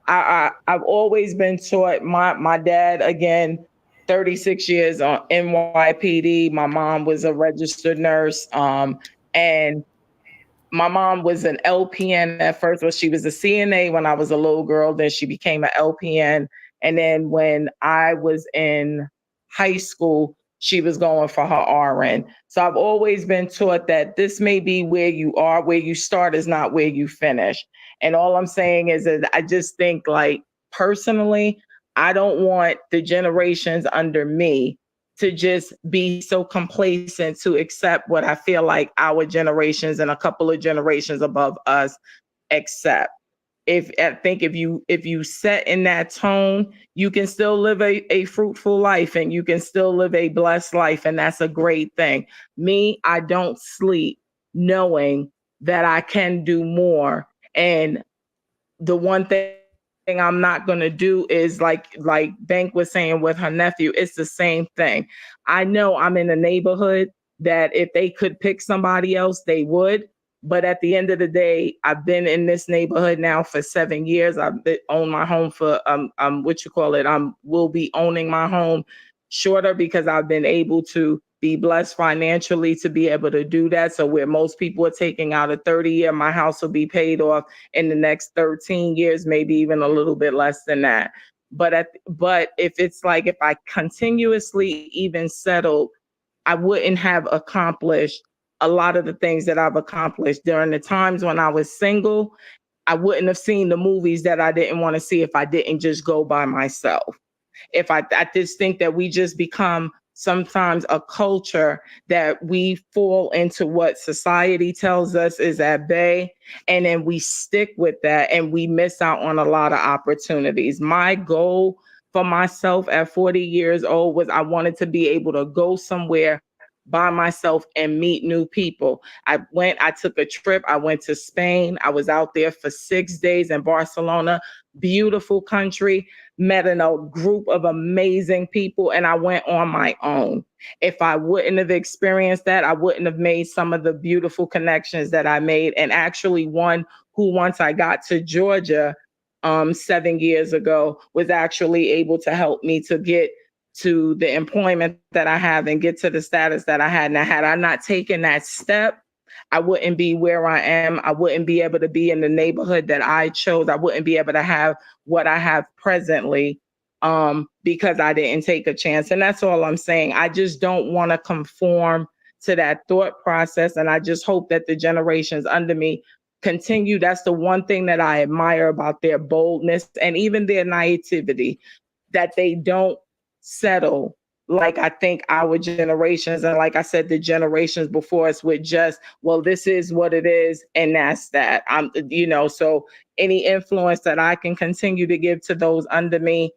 I've always been taught my dad again, 36 years on NYPD. My mom was a registered nurse. And my mom was an LPN at first, but she was a CNA when I was a little girl. Then she became an LPN. And then when I was in high school, she was going for her RN. So I've always been taught that this may be where you are, where you start is not where you finish. And all I'm saying is that I just think, like, personally, I don't want the generations under me to just be so complacent to accept what I feel like our generations and a couple of generations above us accept. If I think if you set in that tone, you can still live a fruitful life and you can still live a blessed life. And that's a great thing. Me, I don't sleep knowing that I can do more. And the one thing I'm not going to do is like Bank was saying with her nephew, it's the same thing. I know I'm in a neighborhood that if they could pick somebody else, they would. But at the end of the day, I've been in this neighborhood now for 7 years. Owned my home for what you call it. Will be owning my home shorter because I've been able to be blessed financially to be able to do that. So where most people are taking out a 30-year, my house will be paid off in the next 13 years, maybe even a little bit less than that. But if it's like if I continuously even settled, I wouldn't have accomplished a lot of the things that I've accomplished during the times when I was single. I wouldn't have seen the movies that I didn't want to see if I didn't just go by myself. If I just think that we just become sometimes a culture that we fall into what society tells us is at bay, and then we stick with that and we miss out on a lot of opportunities. My goal for myself at 40 years old was I wanted to be able to go somewhere by myself and meet new people. I took a trip, I went to Spain. I was out there for 6 days in Barcelona, beautiful country, met in a group of amazing people, and I went on my own. If I wouldn't have experienced that, I wouldn't have made some of the beautiful connections that I made. And actually, one who, once I got to Georgia 7 years ago, was actually able to help me to get to the employment that I have and get to the status that I had. Now, had I not taken that step, I wouldn't be where I am. I wouldn't be able to be in the neighborhood that I chose. I wouldn't be able to have what I have presently, because I didn't take a chance. And that's all I'm saying. I just don't want to conform to that thought process. And I just hope that the generations under me continue. That's the one thing that I admire about their boldness and even their naivety, that they don't settle like I think our generations, and like I said, the generations before us, with just, well, this is what it is and that's that. So any influence that I can continue to give to those under me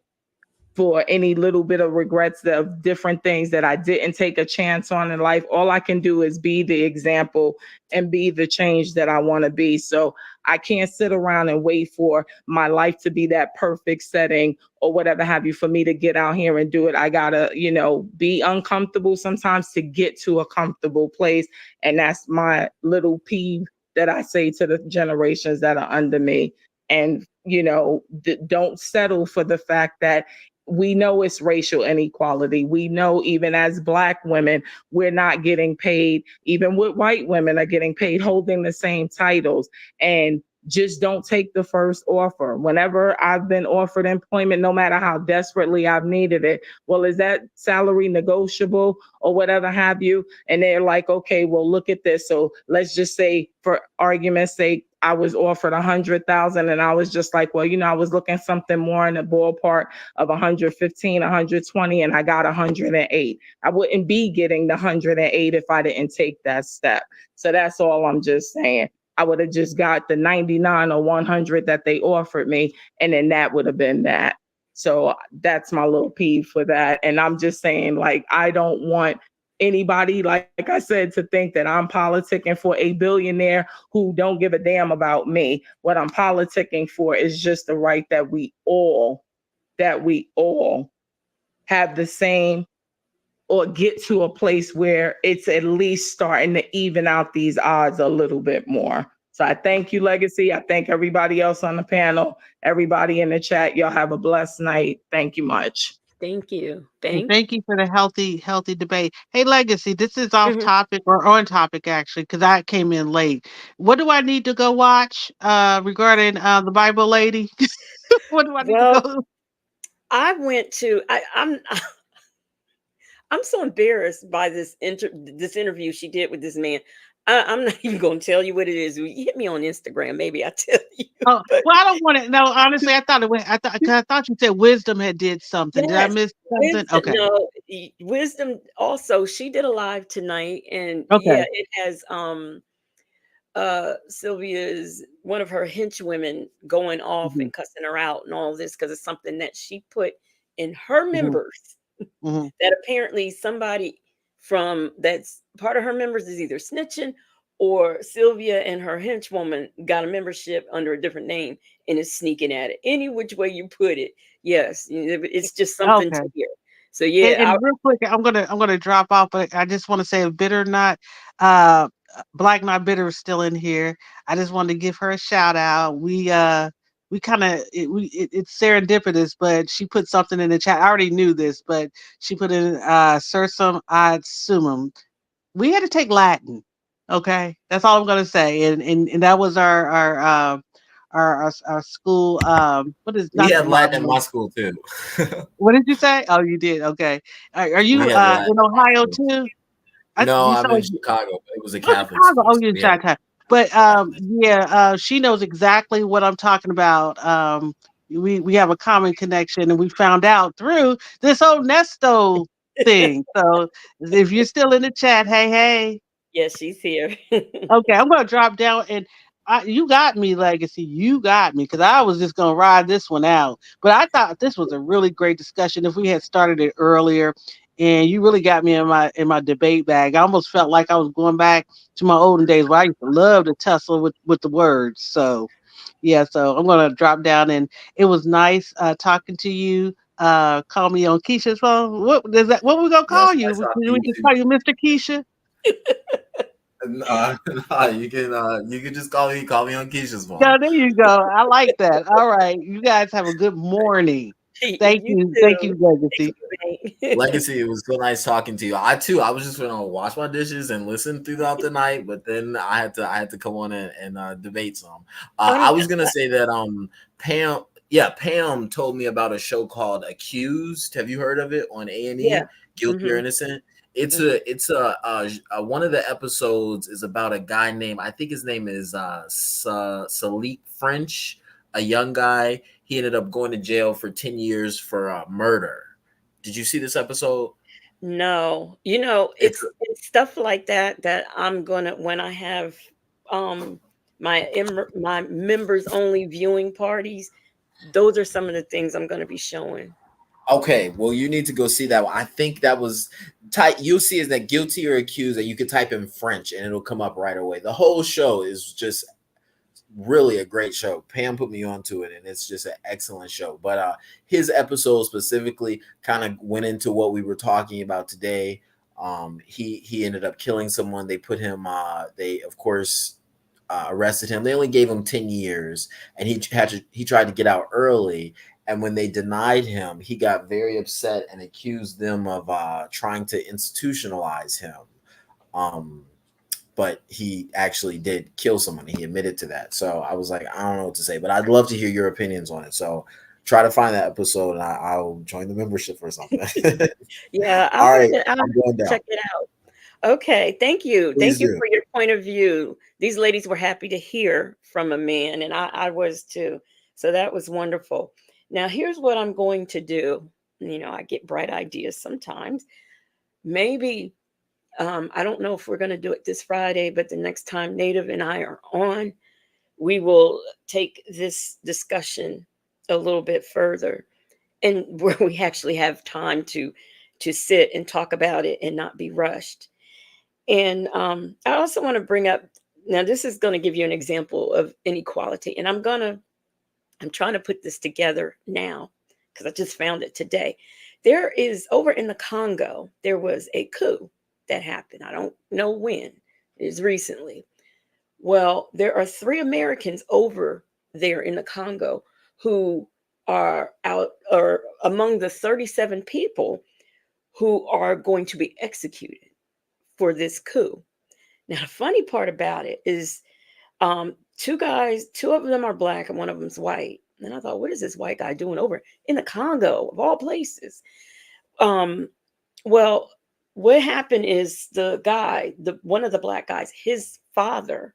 for any little bit of regrets of different things that I didn't take a chance on in life, all I can do is be the example and be the change that I want to be. So I can't sit around and wait for my life to be that perfect setting or whatever have you for me to get out here and do it. I gotta, be uncomfortable sometimes to get to a comfortable place. And that's my little peeve that I say to the generations that are under me. And, don't settle for the fact that we know it's racial inequality. We know even as Black women, we're not getting paid. Even with white women are getting paid, holding the same titles. And just don't take the first offer. Whenever I've been offered employment, no matter how desperately I've needed it, well, is that salary negotiable or whatever have you? And they're like, okay, well, look at this. So let's just say, for argument's sake, I was offered 100,000, and I was just like, well, I was looking something more in the ballpark of 115, 120, and I got 108. I wouldn't be getting the 108 if I didn't take that step. So that's all I'm just saying. I would have just got the 99 or 100 that they offered me, and then that would have been that. So that's my little peeve for that. And I'm just saying, like, I don't want anybody, like I said, to think that I'm politicking for a billionaire who don't give a damn about me. What I'm politicking for is just the right that we all have the same, or get to a place where it's at least starting to even out these odds a little bit more. So I thank you, Legacy. I thank everybody else on the panel, everybody in the chat. Y'all have a blessed night. Thank you much. Thank you. And thank you for the healthy debate. Hey, Legacy, this is off Mhm. topic or on topic actually, because I came in late. What do I need to go watch regarding the Bible lady? What do I need to Well, go? I went to I'm so embarrassed by this interview she did with this man. I'm not even going to tell you what it is. You hit me on Instagram, maybe I tell you. Oh, But well, I don't want to. No, honestly, I thought it went. Cause I thought you said Wisdom had did something. Did I yes, miss something? wisdom. Okay, No, wisdom. Also, she did a live tonight, and yeah, okay. it has Sylvia's one of her henchwomen going off Hmm. and cussing her out and all this because it's something that she put in her Hmm. members Hmm. that apparently somebody from that's part of her members is either snitching, or Sylvia and her henchwoman got a membership under a different name and is sneaking at it. Any which way you put it, yes, it's just something Okay. to hear. So yeah, And real quick, I'm gonna drop off, but I just want to say, bitter or not, Black Not Bitter is still in here. I just wanted to give her a shout out. We kind of it's serendipitous, but she put something in the chat. I already knew this, but she put in sursum ad sumum. We had to take Latin. Okay, that's all I'm gonna say. And that was our school. What is We not the had Latin in my model? school too. What did you say? Oh, you did. Okay. Are We you had Latin in in my Ohio school. too? No, You I'm in sound Chicago, but it was a Oh, Catholic Chicago. school, Oh, so you're in we had Chi-Town. But yeah, she knows exactly what I'm talking about. We have a common connection, and we found out through this whole Nesto thing. So if you're still in the chat, hey, hey, Yes, she's here. okay, I'm gonna drop down and you got me, Legacy. You got me because I was just gonna ride this one out. But I thought this was a really great discussion. If we had started it earlier, and you really got me in my debate bag. I almost felt like I was going back to my olden days where I used to love to tussle with the words. So yeah, so I'm gonna drop down and it was nice talking to you. Call me on Keisha's phone. What is that? What we gonna call yes, you? nice talking to We you just too. call you Mr. Keisha. Nah, you can just call me on Keisha's phone. Yeah, there you go. I like that. All right. You guys have a good morning. Thank You you. Thank too. you, Legacy. Thank you, Bank. Legacy, it was so nice talking to you. I too, I was just gonna wash my dishes and listen throughout the night, but then I had to come on and debate some. Oh, I no. was gonna say that Pam, yeah, Pam told me about a show called Accused. Have you heard of it on Yeah. A&E? Guilty or Hmm. Innocent? Hmm. One of the episodes is about a guy named, I think his name is Salik French, a young guy. He ended up going to jail for 10 years for murder. Did you see this episode? No, It's it's stuff like that that I'm gonna when I have um my members only viewing parties. Those are some of the things I'm gonna be showing. okay. Well, you need to go see that one. I think that was type. You'll see is that guilty or accused, that you could type in French and it'll come up right away. The whole show is just really a great show. Pam put me onto it, and it's just an excellent show. But his episode specifically kind of went into what we were talking about today. He ended up killing someone. They put him. They of course arrested him. They only gave him 10 years, and he tried to get out early. And when they denied him, he got very upset and accused them of trying to institutionalize him. Um, but he actually did kill someone. He admitted to that. So I was like, I don't know what to say, but I'd love to hear your opinions on it. So try to find that episode, and I'll join the membership or something. Yeah, All right, I'll have I'm going to down. check it out. Okay, thank you. Please Thank you do. for your point of view. These ladies were happy to hear from a man, and I was too. So that was wonderful. Now, here's what I'm going to do. I get bright ideas sometimes. Maybe, I don't know if we're going to do it this Friday, but the next time Native and I are on, we will take this discussion a little bit further and where we actually have time to sit and talk about it and not be rushed. And I also want to bring up now, this is going to give you an example of inequality. And I'm trying to put this together now because I just found it today. There is over in the Congo, there was a coup that happened. I don't know when, it was recently. Well, there are 3 Americans over there in the Congo who are out or among the 37 people who are going to be executed for this coup. Now, the funny part about it is 2 guys, 2 of them are black and one of them's white. And I thought, what is this white guy doing over in the Congo of all places? Um, well, what happened is the guy, the one of the black guys, his father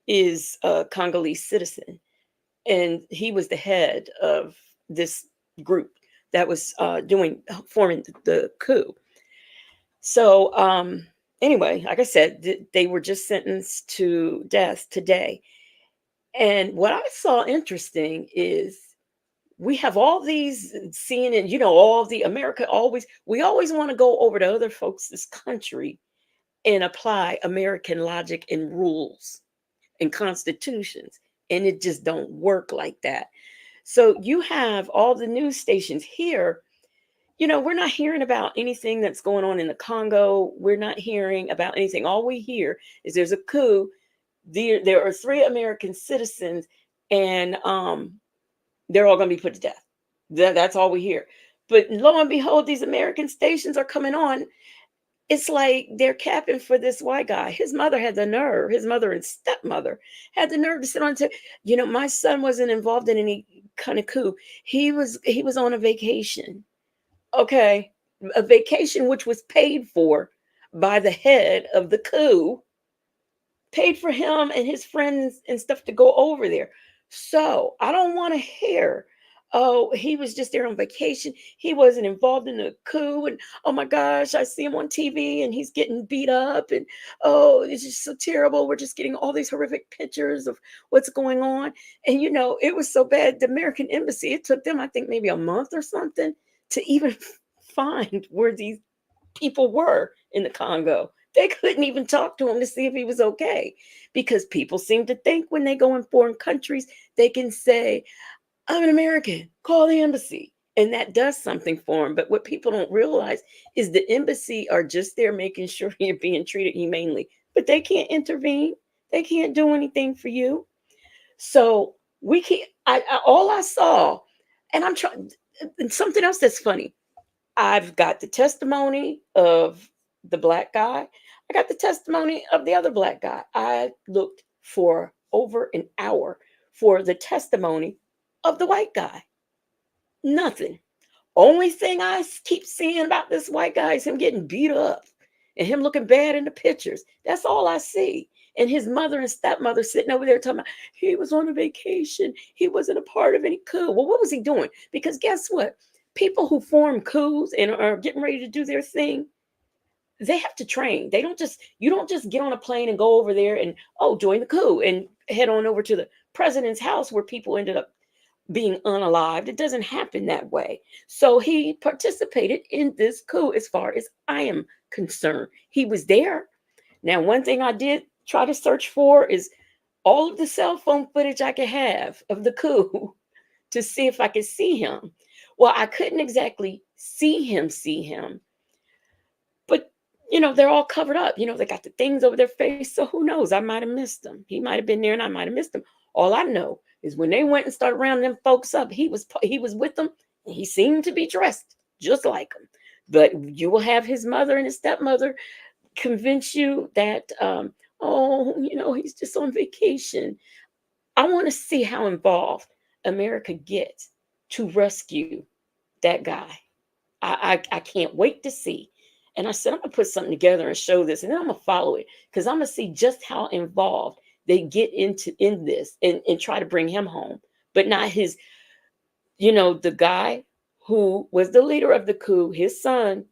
is a Congolese citizen, and he was the head of this group that was forming the coup. So, anyway, like I said, they were just sentenced to death today. And what I saw interesting is we have all these CNN, all the America we always want to go over to other folks' country and apply American logic and rules and constitutions. And it just don't work like that. So you have all the news stations here, we're not hearing about anything that's going on in the Congo. We're not hearing about anything. All we hear is there's a coup. There are 3 American citizens, and they're all going to be put to death. That's all we hear. But lo and behold, these American stations are coming on. It's like they're capping for this white guy. His mother had the nerve, his mother and stepmother had the nerve to sit on and say, my son wasn't involved in any kind of coup. He was on a vacation. Okay. A vacation which was paid for by the head of the coup, paid for him and his friends and stuff to go over there. So I don't want to hear, oh, he was just there on vacation. He wasn't involved in a coup. And oh my gosh, I see him on TV and he's getting beat up. And oh, it's just so terrible. We're just getting all these horrific pictures of what's going on. And it was so bad. The American embassy, it took them, I think, maybe a month or something to even find where these people were in the Congo. They couldn't even talk to him to see if he was okay, because people seem to think when they go in foreign countries, they can say, I'm an American, call the embassy. And that does something for them. But what people don't realize is the embassy are just there making sure you're being treated humanely. But they can't intervene. They can't do anything for you. So we can't, all I saw, and I'm trying, and something else that's funny. I've got the testimony of the black guy. I got the testimony of the other black guy. I looked for over an hour for the testimony of the white guy. Nothing. Only thing I keep seeing about this white guy is him getting beat up and him looking bad in the pictures. That's all I see. And his mother and stepmother sitting over there talking about he was on a vacation. He wasn't a part of any coup. Well, what was he doing? Because guess what? People who form coups and are getting ready to do their thing, they have to train. You don't just get on a plane and go over there and, join the coup and head on over to the president's house where people ended up being unalived. It doesn't happen that way. So he participated in this coup as far as I am concerned. He was there. Now, one thing I did try to search for is all of the cell phone footage I could have of the coup to see if I could see him. Well, I couldn't exactly see him, but they're all covered up. They got the things over their face. So who knows? I might have missed him. He might have been there and I might have missed him. All I know is when they went and started rounding them folks up, he was with them and he seemed to be dressed just like them. But you will have his mother and his stepmother convince you that, he's just on vacation. I want to see how involved America gets to rescue that guy. I can't wait to see. And I said, I'm going to put something together and show this, and then I'm going to follow it because I'm going to see just how involved they get in this and try to bring him home, but not his, the guy who was the leader of the coup, his son,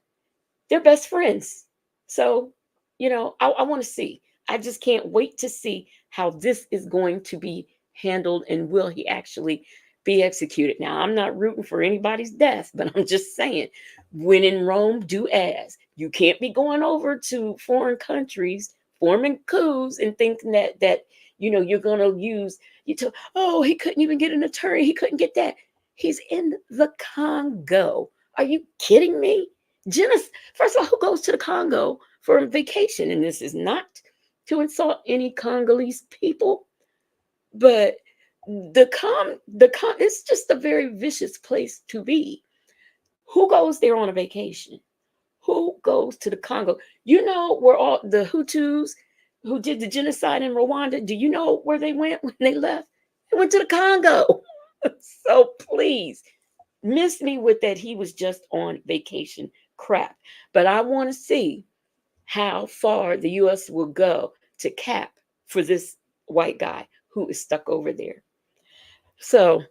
they're best friends. So, I want to see. I just can't wait to see how this is going to be handled and will he actually be executed. Now, I'm not rooting for anybody's death, but I'm just saying, when in Rome, do as. You can't be going over to foreign countries, forming coups and thinking that you're going to use, he couldn't even get an attorney. He couldn't get that. He's in the Congo. Are you kidding me? First of all, who goes to the Congo for a vacation? And this is not to insult any Congolese people, but it's just a very vicious place to be. Who goes there on a vacation? Who goes to the Congo? Where all the Hutus who did the genocide in Rwanda, do you know where they went when they left? They went to the Congo. So please, miss me with that he was just on vacation crap. But I want to see how far the U.S. will go to cap for this white guy who is stuck over there. So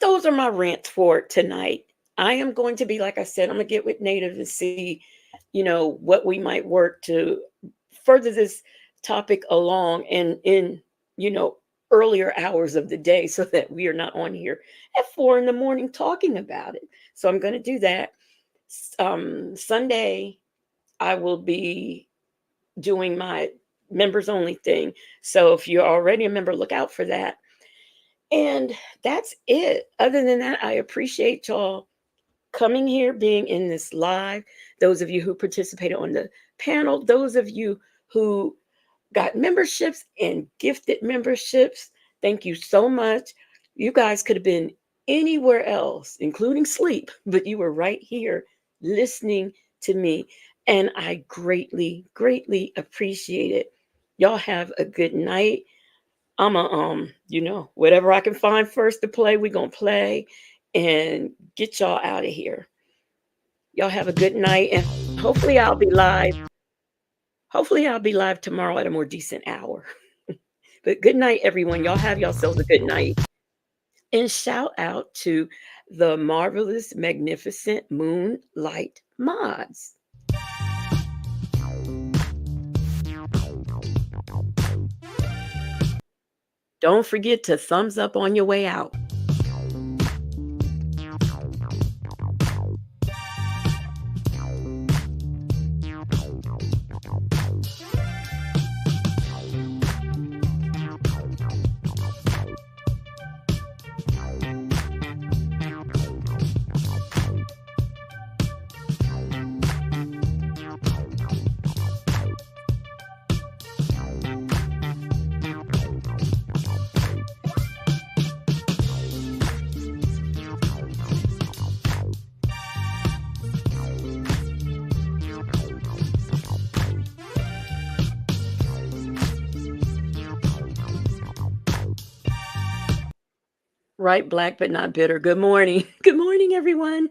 those are my rants for tonight. I am going to be, like I said, I'm going to get with Native and see, what we might work to further this topic along and in, earlier hours of the day so that we are not on here at 4 a.m. talking about it. So I'm going to do that. Sunday, I will be doing my members only thing. So if you're already a member, look out for that. And that's it. Other than that, I appreciate y'all coming here, being in this live, those of you who participated on the panel, those of you who got memberships and gifted memberships. Thank you so much. You guys could have been anywhere else, including sleep, but you were right here listening to me. And I greatly, greatly appreciate it. Y'all have a good night. I'm a whatever I can find first to play, we're gonna play and get y'all out of here. Y'all have a good night, and hopefully I'll be live. Hopefully I'll be live tomorrow at a more decent hour. But good night, everyone. Y'all have yourselves a good night. And shout out to the marvelous, magnificent Moonlight Mods. Don't forget to thumbs up on your way out. Right, black but not bitter. Good morning. Good morning, everyone.